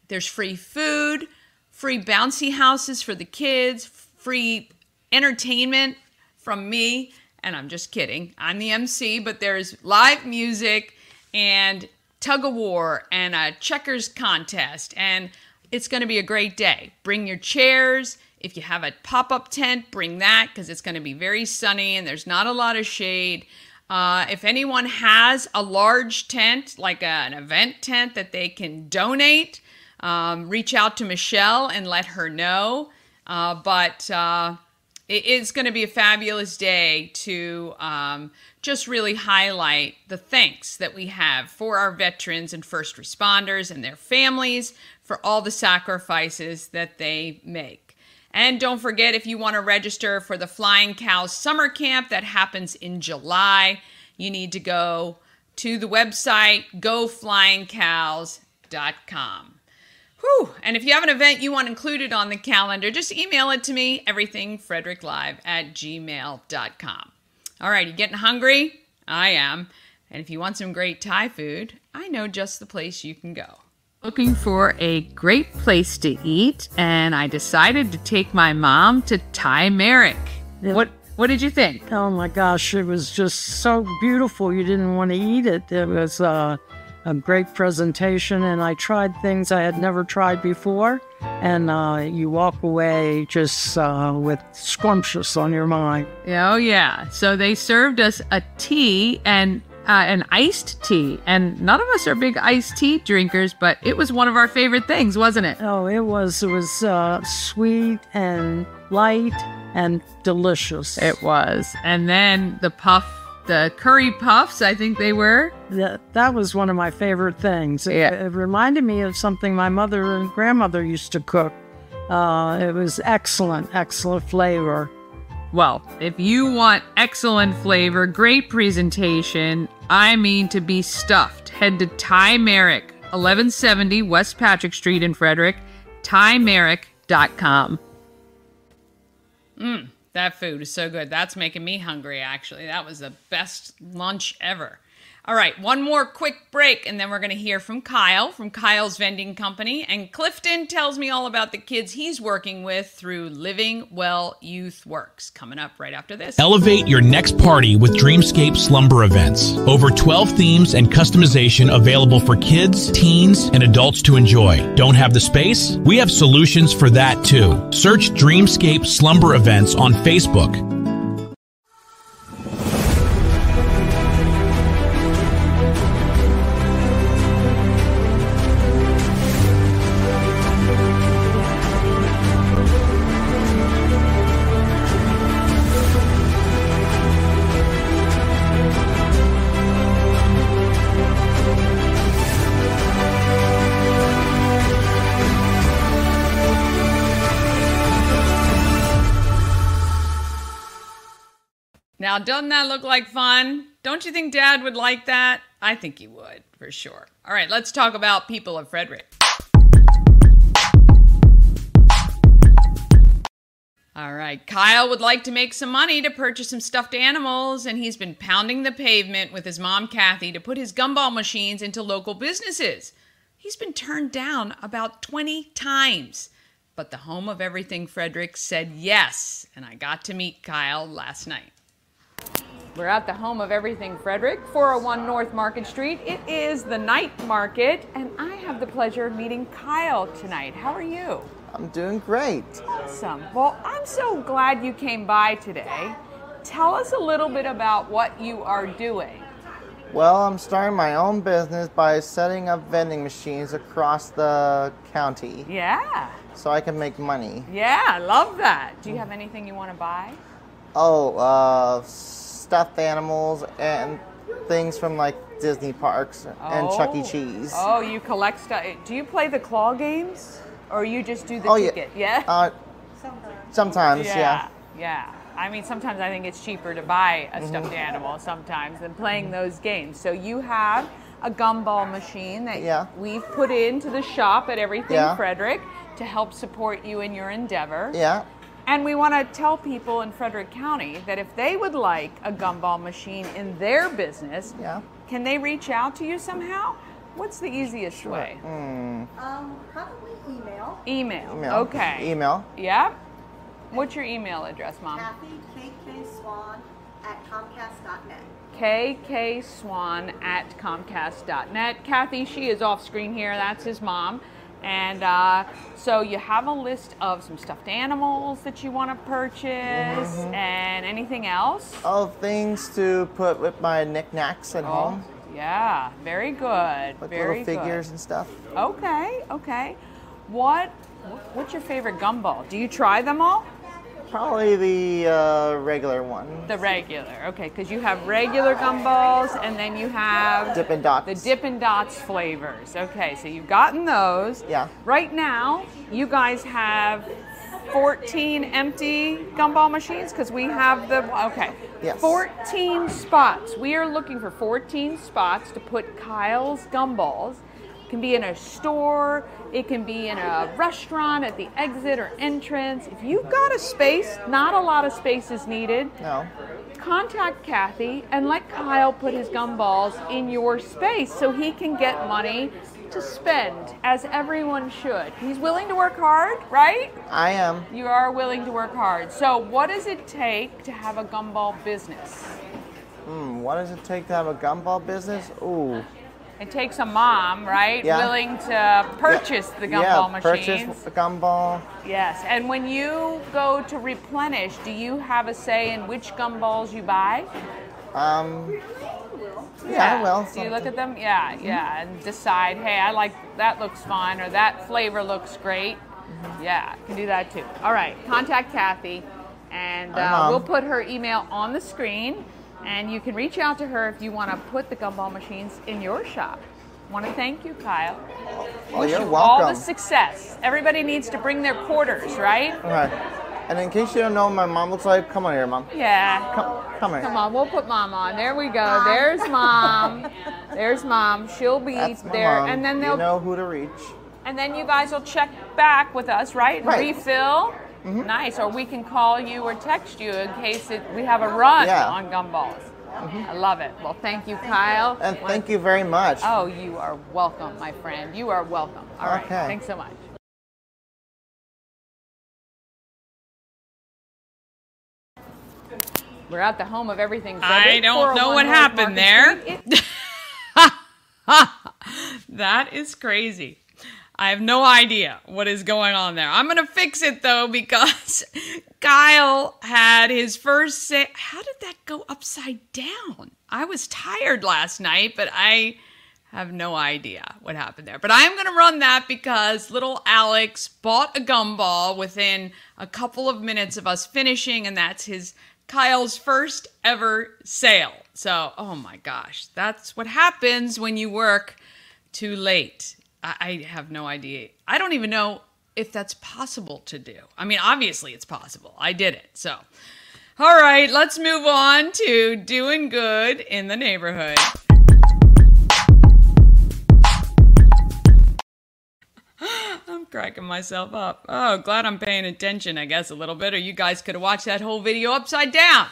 There's free food, free bouncy houses for the kids, free entertainment from me. And I'm just kidding. I'm the MC, but there's live music and tug of war and a checkers contest, and it's going to be a great day. Bring your chairs. If you have a pop-up tent, bring that because it's going to be very sunny and there's not a lot of shade. If anyone has a large tent, like an event tent that they can donate, reach out to Michelle and let her know. But it is going to be a fabulous day to just really highlight the thanks that we have for our veterans and first responders and their families for all the sacrifices that they make. And don't forget, if you want to register for the Flying Cows Summer Camp that happens in July, you need to go to the website, goflyingcows.com. Whew. And if you have an event you want included on the calendar, just email it to me, everythingfredericklive@gmail.com. All right, you getting hungry? I am. And if you want some great Thai food, I know just the place you can go. Looking for a great place to eat, and I decided to take my mom to Thai Merrick. Yeah. What did you think? Oh my gosh, it was just so beautiful. You didn't want to eat it. It was a great presentation, and I tried things I had never tried before. And you walk away just with scrumptious on your mind. Oh, yeah. So they served us a tea and an iced tea. And none of us are big iced tea drinkers, but it was one of our favorite things, wasn't it? Oh, it was sweet and light and delicious. It was. And then the curry puffs, I think they were. That was one of my favorite things. Yeah. It reminded me of something my mother and grandmother used to cook. It was excellent flavor. Well, if you want excellent flavor, great presentation, I mean to be stuffed, head to Thai Merrick, 1170 West Patrick Street in Frederick, thaimerrick.com. That food is so good. That's making me hungry, actually. That was the best lunch ever. All right, one more quick break, and then we're going to hear from Kyle from Kyle's Vending Company. And Clifton tells me all about the kids he's working with through Living Well Youth Works. Coming up right after this. Elevate your next party with Dreamscape Slumber Events. Over 12 themes and customization available for kids, teens, and adults to enjoy. Don't have the space? We have solutions for that too. Search Dreamscape Slumber Events on Facebook. Now, doesn't that look like fun? Don't you think Dad would like that? I think he would, for sure. All right, let's talk about people of Frederick. All right, Kyle would like to make some money to purchase some stuffed animals, and he's been pounding the pavement with his mom, Kathy, to put his gumball machines into local businesses. He's been turned down about 20 times. But the home of everything Frederick said yes, and I got to meet Kyle last night. We're at the home of everything Frederick, 401 North Market Street. It is the night market, and I have the pleasure of meeting Kyle tonight. How are you? I'm doing great. Awesome. Well, I'm so glad you came by today. Tell us a little bit about what you are doing. Well, I'm starting my own business by setting up vending machines across the county Yeah. so I can make money. Yeah, I love that. Do you have anything you want to buy? Oh, stuffed animals and things from like Disney parks and Chuck E. Cheese. Oh, you collect stuff. Do you play the claw games? Or you just do the Oh, ticket? Yeah. Sometimes, yeah. Yeah. I mean, sometimes I think it's cheaper to buy a stuffed animal sometimes than playing those games. So you have a gumball machine that we've put into the shop at Everything Frederick to help support you in your endeavor. Yeah. And we want to tell people in Frederick County that if they would like a gumball machine in their business, can they reach out to you somehow? What's the easiest way? Probably email. Email. Okay. Email. Yep. What's your email address, Mom? Kathy, kkswan@comcast.net. kkswan@comcast.net. Kathy, she is off screen here. That's his mom. And so you have a list of some stuffed animals that you want to purchase and anything else? Oh, things to put with my knickknacks at home. Yeah, very good. With Very little figures and stuff. Okay, okay. What's your favorite gumball? Do you try them all? Probably the regular one. The regular, okay, because you have regular gumballs and then you have Dippin' Dots. the Dippin' Dots flavors. Okay, so you've gotten those. Yeah. Right now, you guys have 14 empty gumball machines because we have the, okay. Yes. 14 spots. We are looking for 14 spots to put Kyle's gumballs. It can be in a store, it can be in a restaurant at the exit or entrance. If you've got a space, not a lot of space is needed. No. Contact Kathy and let Kyle put his gumballs in your space so he can get money to spend, as everyone should. He's willing to work hard, right? I am. You are willing to work hard. So what does it take to have a gumball business? What does it take to have a gumball business? Ooh. It takes a mom, right? Yeah. Willing to purchase the gumball machines. Purchase the gumball. Yes, and when you go to replenish, do you have a say in which gumballs you buy? Yeah, I will. Do you look at them? Yeah, and decide, hey, I like, that looks fine, or that flavor looks great. Yeah, you can do that too. All right, contact Kathy, and we'll put her email on the screen, and you can reach out to her if you want to put the gumball machines in your shop. I want to thank you, Kyle. Oh, Wish you're you welcome. all the success. Everybody needs to bring their quarters, right? All right. And in case you don't know what my mom looks like, come on here, Mom. Yeah. Come here. Come on, we'll put Mom on. There we go. There's Mom. There's Mom. She'll be That's my there, mom. and then You they'll. know who to reach. And then you guys will check back with us, right? Right. Refill. Nice. Or we can call you or text you in case we have a run on gumballs. I love it. Well, thank you, Kyle. And thank you very much. Oh, you are welcome, my friend. You are welcome. All right. Okay. Thanks so much. We're at the home of everything Frederick. I don't know 401 what North happened Market there. Street. That is crazy. I have no idea what is going on there. I'm going to fix it, though, because Kyle had his first say. How did that go upside down? I was tired last night, but I have no idea what happened there. But I'm going to run that because little Alex bought a gumball within a couple of minutes of us finishing, and that's Kyle's first ever sale. So, oh my gosh, that's what happens when you work too late. I have no idea. I don't even know if that's possible to do. I mean, obviously it's possible. I did it. So, all right, let's move on to doing good in the neighborhood. I'm cracking myself up. Oh, glad I'm paying attention, I guess, a little bit, or you guys could have watched that whole video upside down.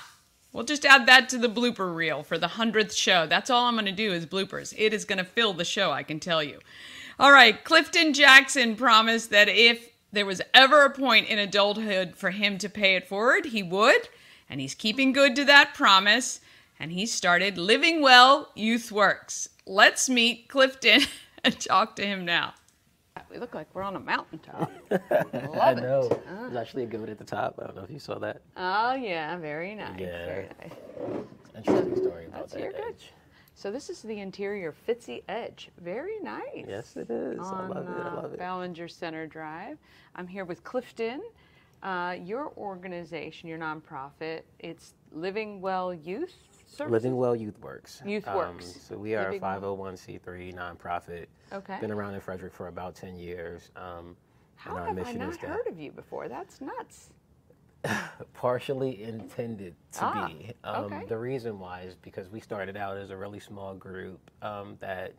We'll just add that to the blooper reel for the 100th show. That's all I'm going to do is bloopers. It is going to fill the show, I can tell you. All right, Clifton Jackson promised that if there was ever a point in adulthood for him to pay it forward, he would, and he's keeping good to that promise, and he started Living Well Youth Works. Let's meet Clifton and talk to him now. We look like we're on a mountaintop. I know. There's actually a goat at the top. I don't know if you saw that. Oh, yeah, very nice. Yeah. Very nice. Interesting story about that You're good. edge. So this is the interior Fitzy Edge. Very nice. Yes, it is. On, I love it. I love it. Ballinger Center Drive. I'm here with Clifton. Your organization, your nonprofit, it's Living Well Youth Services? Living Well Youth Works. Youth Works. So we are Living a 501c3 nonprofit. Okay. Been around in Frederick for about 10 years. How have I not heard of you before? That's nuts. Partially intended to be. Okay. The reason why is because we started out as a really small group that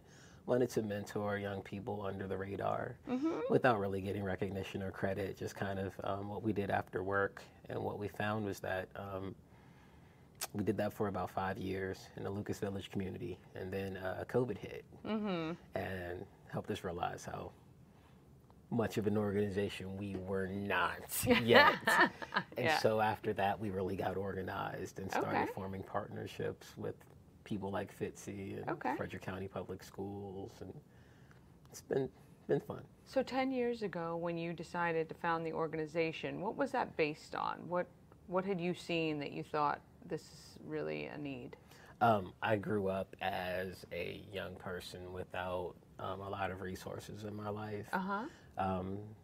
wanted to mentor young people under the radar without really getting recognition or credit, just kind of what we did after work. And what we found was that we did that for about 5 years in the Lucas Village community. And then COVID hit and helped us realize how much of an organization we were not yet. And so after that, we really got organized and started forming partnerships with people like Fitzy and Frederick County Public Schools. And it's been fun. So 10 years ago, when you decided to found the organization, what was that based on? What had you seen that you thought this is really a need? I grew up as a young person without a lot of resources in my life.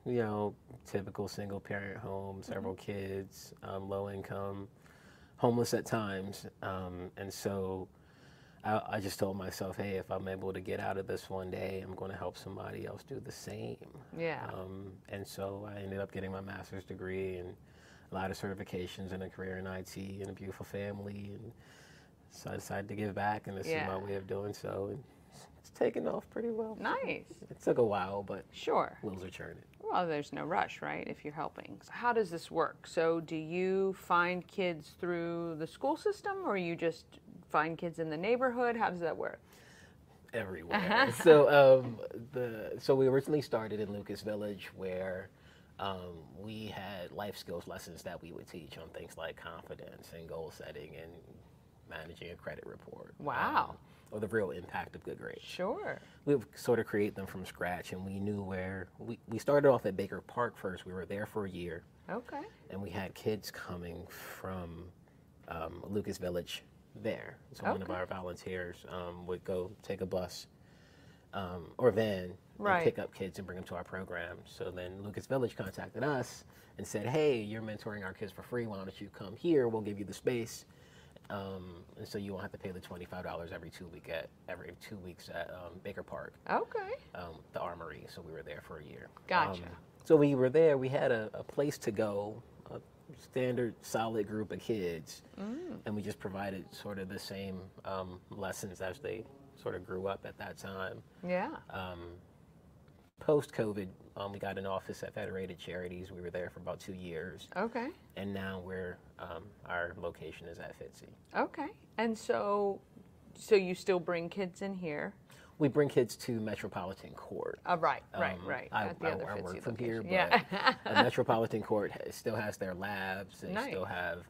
You know, typical single parent home, several kids, low income, homeless at times. And so I just told myself, hey, if I'm able to get out of this one day, I'm going to help somebody else do the same. Yeah. And so I ended up getting my master's degree and a lot of certifications and a career in IT and a beautiful family. And so I decided to give back, and this is my way of doing so. And it's taken off pretty well. Nice. It took a while, but sure, wheels are churning. Well, there's no rush, right, if you're helping. How does this work? So do you find kids through the school system, or you just find kids in the neighborhood? How does that work? Everywhere. So we originally started in Lucas Village, where we had life skills lessons that we would teach on things like confidence and goal setting and managing a credit report. Wow. Or the real impact of good grades. Sure. We would sort of create them from scratch, and we knew where, we started off at Baker Park first. We were there for a year. Okay. And we had kids coming from Lucas Village there. So one of our volunteers would go take a bus or van and pick up kids and bring them to our program. So then Lucas Village contacted us and said, hey, you're mentoring our kids for free. Why don't you come here? We'll give you the space. And so you won't have to pay the $25 every 2 weeks at Baker Park. Okay. The Armory. So we were there for a year. Gotcha. So we were there. We had a place to go, a standard, solid group of kids, and we just provided sort of the same lessons as they sort of grew up at that time. Yeah. Post-COVID, we got an office at Federated Charities. We were there for about 2 years. Okay. And now our location is at Fitzy. Okay. And so you still bring kids in here? We bring kids to Metropolitan Court. Right. I work from here, but Metropolitan Court still has their labs. They still have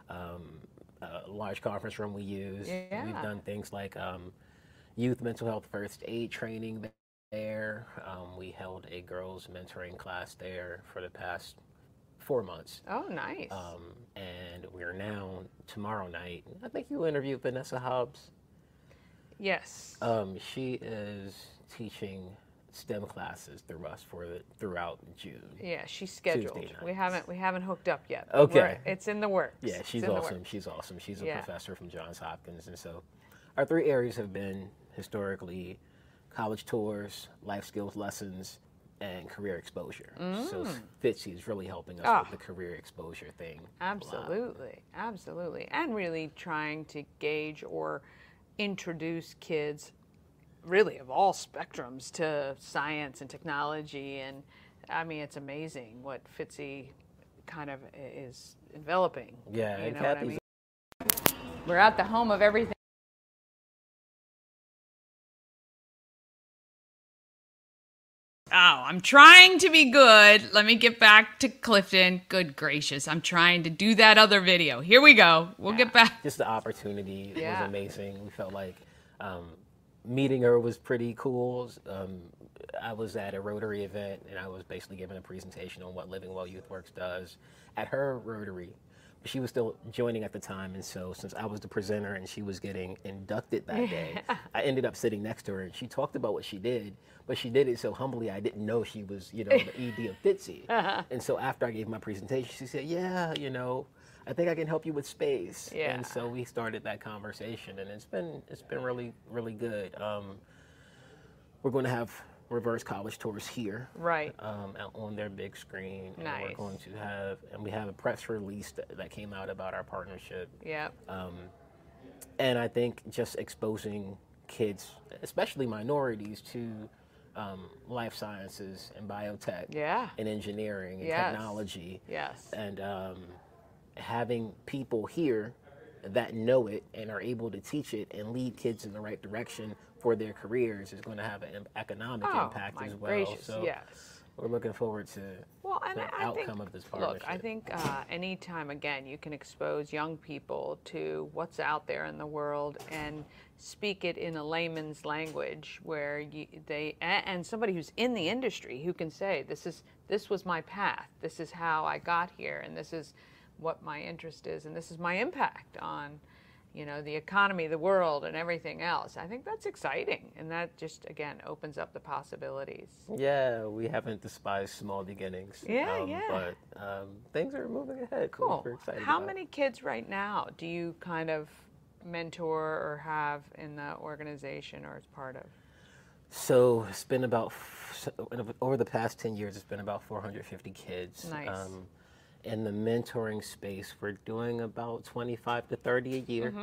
a large conference room we use. Yeah. We've done things like youth mental health first aid training there. We held a girls mentoring class there for the past 4 months. Oh, nice. And we're now, tomorrow night, I think you interviewed Vanessa Hobbs. Yes. She is teaching STEM classes through us throughout June. Yeah, she's scheduled. We haven't hooked up yet. Okay. It's in the works. Yeah, she's awesome. She's awesome. She's a professor from Johns Hopkins. And so our 3 areas have been historically college tours, life skills lessons, and career exposure. So Fitzy is really helping us with the career exposure thing. Absolutely. Absolutely. And really trying to gauge or introduce kids really of all spectrums to science and technology. And I mean, it's amazing what Fitzy kind of is enveloping. Yeah, you know what I mean? We're at the home of everything. I'm trying to be good. Let me get back to Clifton. Good gracious. I'm trying to do that other video. Here we go. We'll get back. Just the opportunity was amazing. We felt like meeting her was pretty cool. I was at a Rotary event, and I was basically giving a presentation on what Living Well Youth Works does at her Rotary. She was still joining at the time, and so since I was the presenter and she was getting inducted that day, I ended up sitting next to her, and she talked about what she did, but she did it so humbly I didn't know she was, the ED of Ditzy. And so after I gave my presentation, she said, yeah, I think I can help you with space. Yeah. And so we started that conversation, and it's been really, really good. We're going to have reverse college tours here, right, on their big screen. And nice. We're going to have, and we have a press release that came out about our partnership. Yeah. And I think just exposing kids, especially minorities, to life sciences and biotech, and engineering and technology, and having people here that know it and are able to teach it and lead kids in the right direction for their careers is going to have an economic impact as well. Gracious, so we're looking forward to the outcome of this partnership. Look, I think anytime, again, you can expose young people to what's out there in the world and speak it in a layman's language where and somebody who's in the industry who can say, this was my path, this is how I got here, and this is what my interest is, and this is my impact on the economy, the world, and everything else. I think that's exciting, and that just, again, opens up the possibilities. Yeah, we haven't despised small beginnings. But things are moving ahead. Cool. We're excited How about. many kids right now do you kind of mentor or have in the organization or as part of? So it's been about, over the past 10 years, it's been about 450 kids. Nice. In the mentoring space, we're doing about 25 to 30 a year.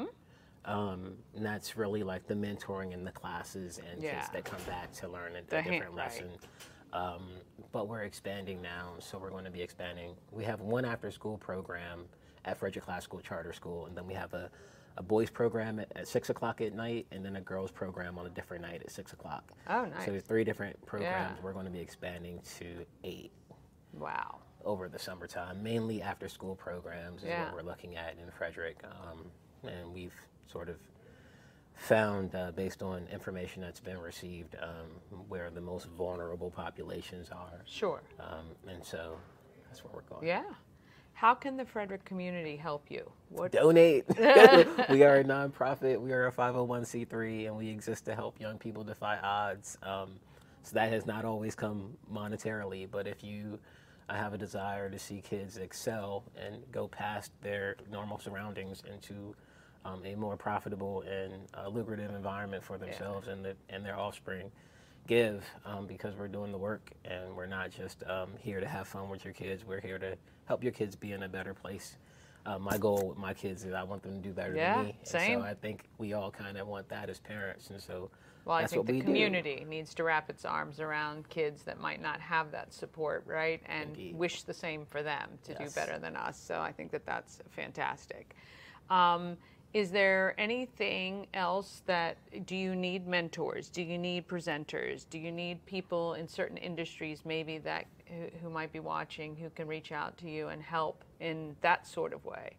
And that's really like the mentoring in the classes and kids that come back to learn a different lesson. But we're expanding now, so we're going to be expanding. We have one after-school program at Frederick School Charter School, and then we have a boys program at 6 o'clock at night, and then a girls program on a different night at 6 o'clock. Oh, nice. So there's 3 different programs. We're going to be expanding to 8. Wow. Over the summertime, mainly after-school programs is what we're looking at in Frederick, and we've sort of found, based on information that's been received, where the most vulnerable populations are. Sure. And so that's where we're going. Yeah. How can the Frederick community help you? Donate. We are a nonprofit. We are a 501c3, and we exist to help young people defy odds. So that has not always come monetarily, but if you have a desire to see kids excel and go past their normal surroundings into a more profitable and lucrative environment for themselves and their offspring, give, because we're doing the work, and we're not just here to have fun with your kids. We're here to help your kids be in a better place. My goal with my kids is I want them to do better than me. Same. And so I think we all kind of want that as parents, and so well, that's I think what the we community needs to wrap its arms around kids that might not have that support, right? And wish the same for them to do better than us. So I think that's fantastic. Is there anything else do you need mentors? Do you need presenters? Do you need people in certain industries maybe that who might be watching who can reach out to you and help in that sort of way?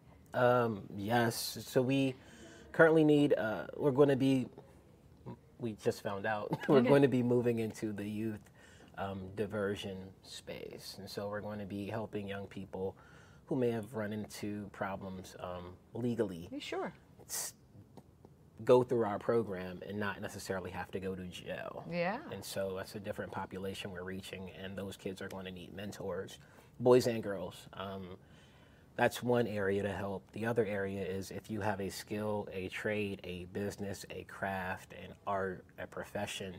Yes. So we currently need, we just found out, we're going to be moving into the youth diversion space. And so we're going to be helping young people who may have run into problems legally. Sure. Go through our program and not necessarily have to go to jail. Yeah. And so that's a different population we're reaching, and those kids are going to need mentors, boys and girls. That's one area to help. The other area is if you have a skill, a trade, a business, a craft, an art, a profession,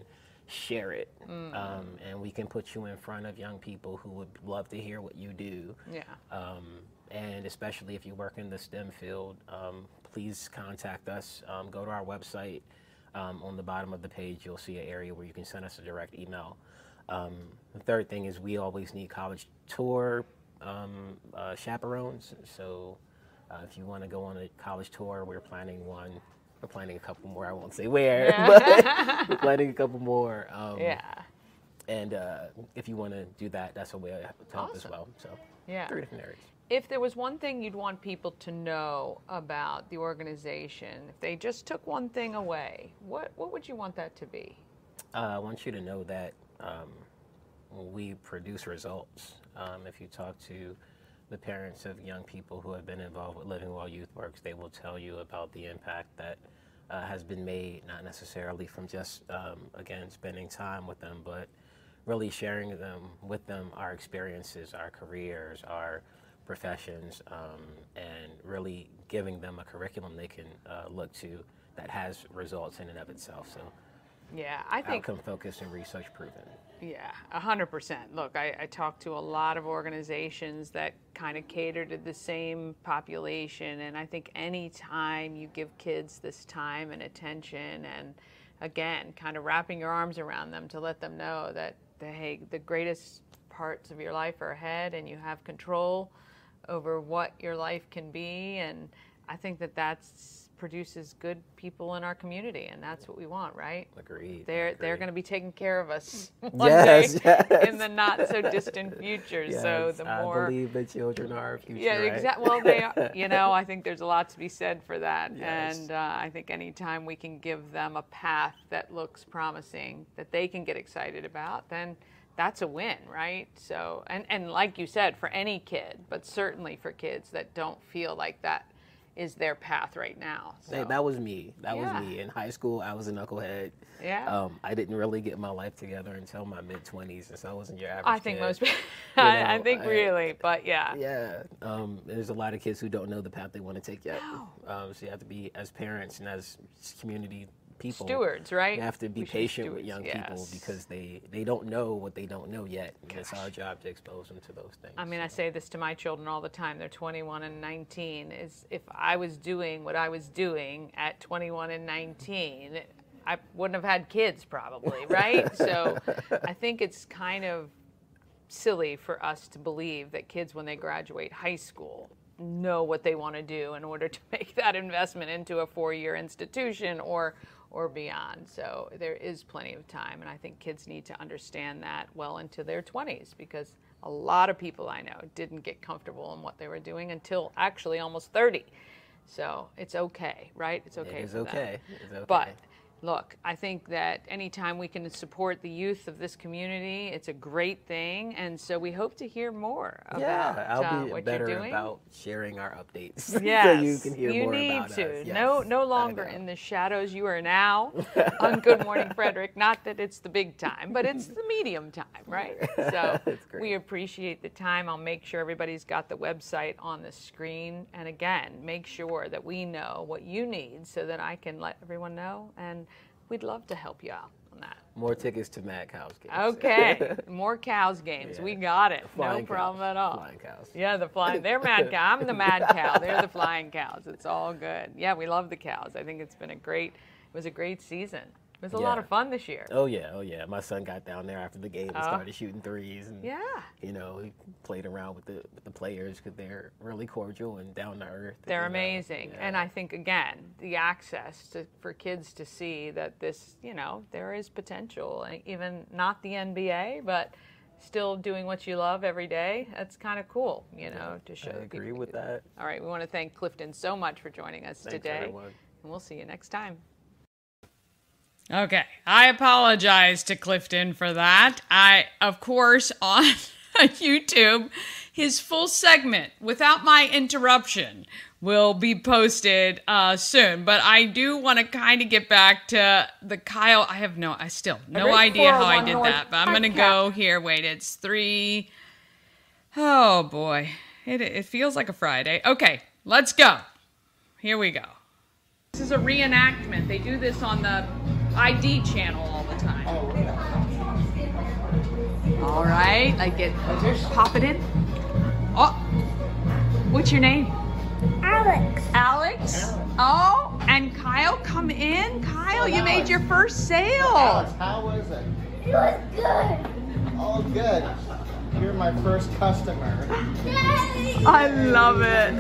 share it. And we can put you in front of young people who would love to hear what you do. Yeah. And especially if you work in the STEM field, please contact us. Go to our website. On the bottom of the page, you'll see an area where you can send us a direct email. The third thing is we always need college tour chaperones. So if you want to go on a college tour, we're planning one. We're planning a couple more. I won't say where, but we're planning a couple more. And if you want to do that, that's a way to help as well. So Yeah. 3 different areas. If there was one thing you'd want people to know about the organization, if they just took one thing away, what would you want that to be? I want you to know that we produce results. If you talk to the parents of young people who have been involved with Living Well Youth Works, they will tell you about the impact that has been made, not necessarily from just, again, spending time with them, but really sharing with them our experiences, our careers, our professions, and really giving them a curriculum they can look to that has results in and of itself. So Yeah, I think outcome focused and research proven. Yeah, 100%. Look, I talk to a lot of organizations that kind of cater to the same population, and I think any time you give kids this time and attention, and again, kind of wrapping your arms around them to let them know that hey, the greatest parts of your life are ahead, and you have control over what your life can be, and I think that produces good people in our community, and that's what we want, right? Agreed. They're going to be taking care of us one Yes, day yes. in the not so distant future. So Yes, the more I believe the children are our future. yeah, right? exactly. Well, they are, you know, I think there's a lot to be said for that, Yes. and I think anytime we can give them a path that looks promising, that they can get excited about, then that's a win, right? So, and like you said, for any kid, but certainly for kids that don't feel like that is their path right now. So. Hey, that was me. That Yeah. was me. In high school, I was a knucklehead. Yeah. I didn't really get my life together until my mid-20s, and so I wasn't your average I think kid. most people, You I know, think really, but yeah. Yeah. There's a lot of kids who don't know the path they want to take yet. So you have to be, as parents and as community people, Stewards, right? you have to be We should be patient with stewards, young people yes. because they don't know what they don't know yet. And it's our job to expose them to those things. I mean, I say this to my children all the time. They're 21 and 19. Is if I was doing what I was doing at 21 and 19, I wouldn't have had kids probably, right? So I think it's kind of silly for us to believe that kids, when they graduate high school, know what they want to do in order to make that investment into a 4-year institution or beyond. So there is plenty of time, and I think kids need to understand that well into their 20s, because a lot of people I know didn't get comfortable in what they were doing until actually almost 30. So it's okay, right? It's okay. It is for them. okay. It's okay. But look, I think that anytime we can support the youth of this community, it's a great thing, and so we hope to hear more about I'll be what better you're doing. about sharing our updates. Yes, so you can hear more need about to. us. Yes, No I longer know. in the shadows. You are now on Good Morning Frederick. Not that it's the big time, but it's the medium time, right? So we appreciate the time. I'll make sure everybody's got the website on the screen. And again, make sure that we know what you need so that I can let everyone know. And we'd love to help you out on that. More tickets to Mad Cows games. Okay, more cows games. Yeah. We got it. No Flying problem cows. at all. Flying cows. Yeah, the flying. They're mad cow. I'm the mad cow. They're the flying cows. It's all good. Yeah, we love the cows. I think it was a great season. It was a lot of fun this year. Oh yeah. My son got down there after the game and started shooting threes, and he played around with the players because they're really cordial and down to earth. They're amazing, and I think again the access for kids to see that this, there is potential, and even not the NBA, but still doing what you love every day. That's kind of cool, to show. I agree with that. All right, we want to thank Clifton so much for joining us Thanks, today, everyone. and we'll see you next time. Okay, I apologize to Clifton for that. Of course, on YouTube, his full segment, without my interruption, will be posted soon. But I do want to kind of get back to the Kyle. I still no idea how I did that, but I'm going to go here. Wait, it's 3. Oh, boy. It feels like a Friday. Okay, let's go. Here we go. This is a reenactment. They do this on the ID channel all the time. All right, pop it in. Oh, what's your name? Alex. Alex? Oh, and Kyle, come in. Kyle, you made your first sale. Alex, how was it? It was good. All good. You're my first customer. I love it.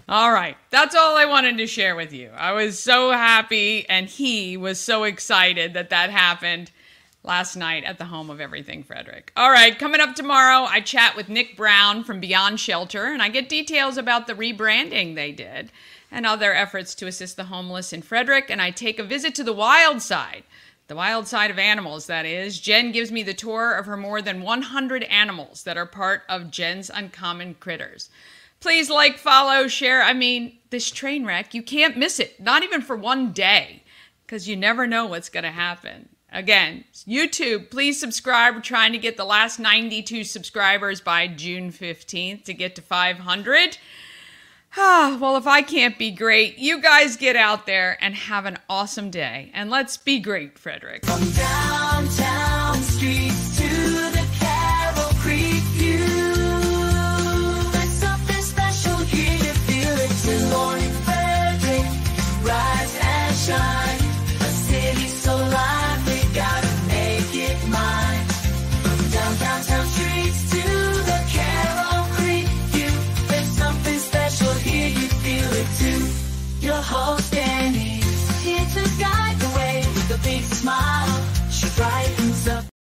All right, that's all I wanted to share with you. I was so happy, and he was so excited that happened. last night at the home of Everything Frederick. All right, coming up tomorrow, I chat with Nick Brown from Beyond Shelter, and I get details about the rebranding they did and other efforts to assist the homeless in Frederick, and I take a visit to the wild side of animals, that is. Jen gives me the tour of her more than 100 animals that are part of Jen's Uncommon Critters. Please like, follow, share. I mean, this train wreck, you can't miss it, not even for one day, because you never know what's going to happen. Again, YouTube, please subscribe. We're trying to get the last 92 subscribers by June 15th to get to 500. Well, if I can't be great, you guys get out there and have an awesome day. And let's be great, Frederick. Come down.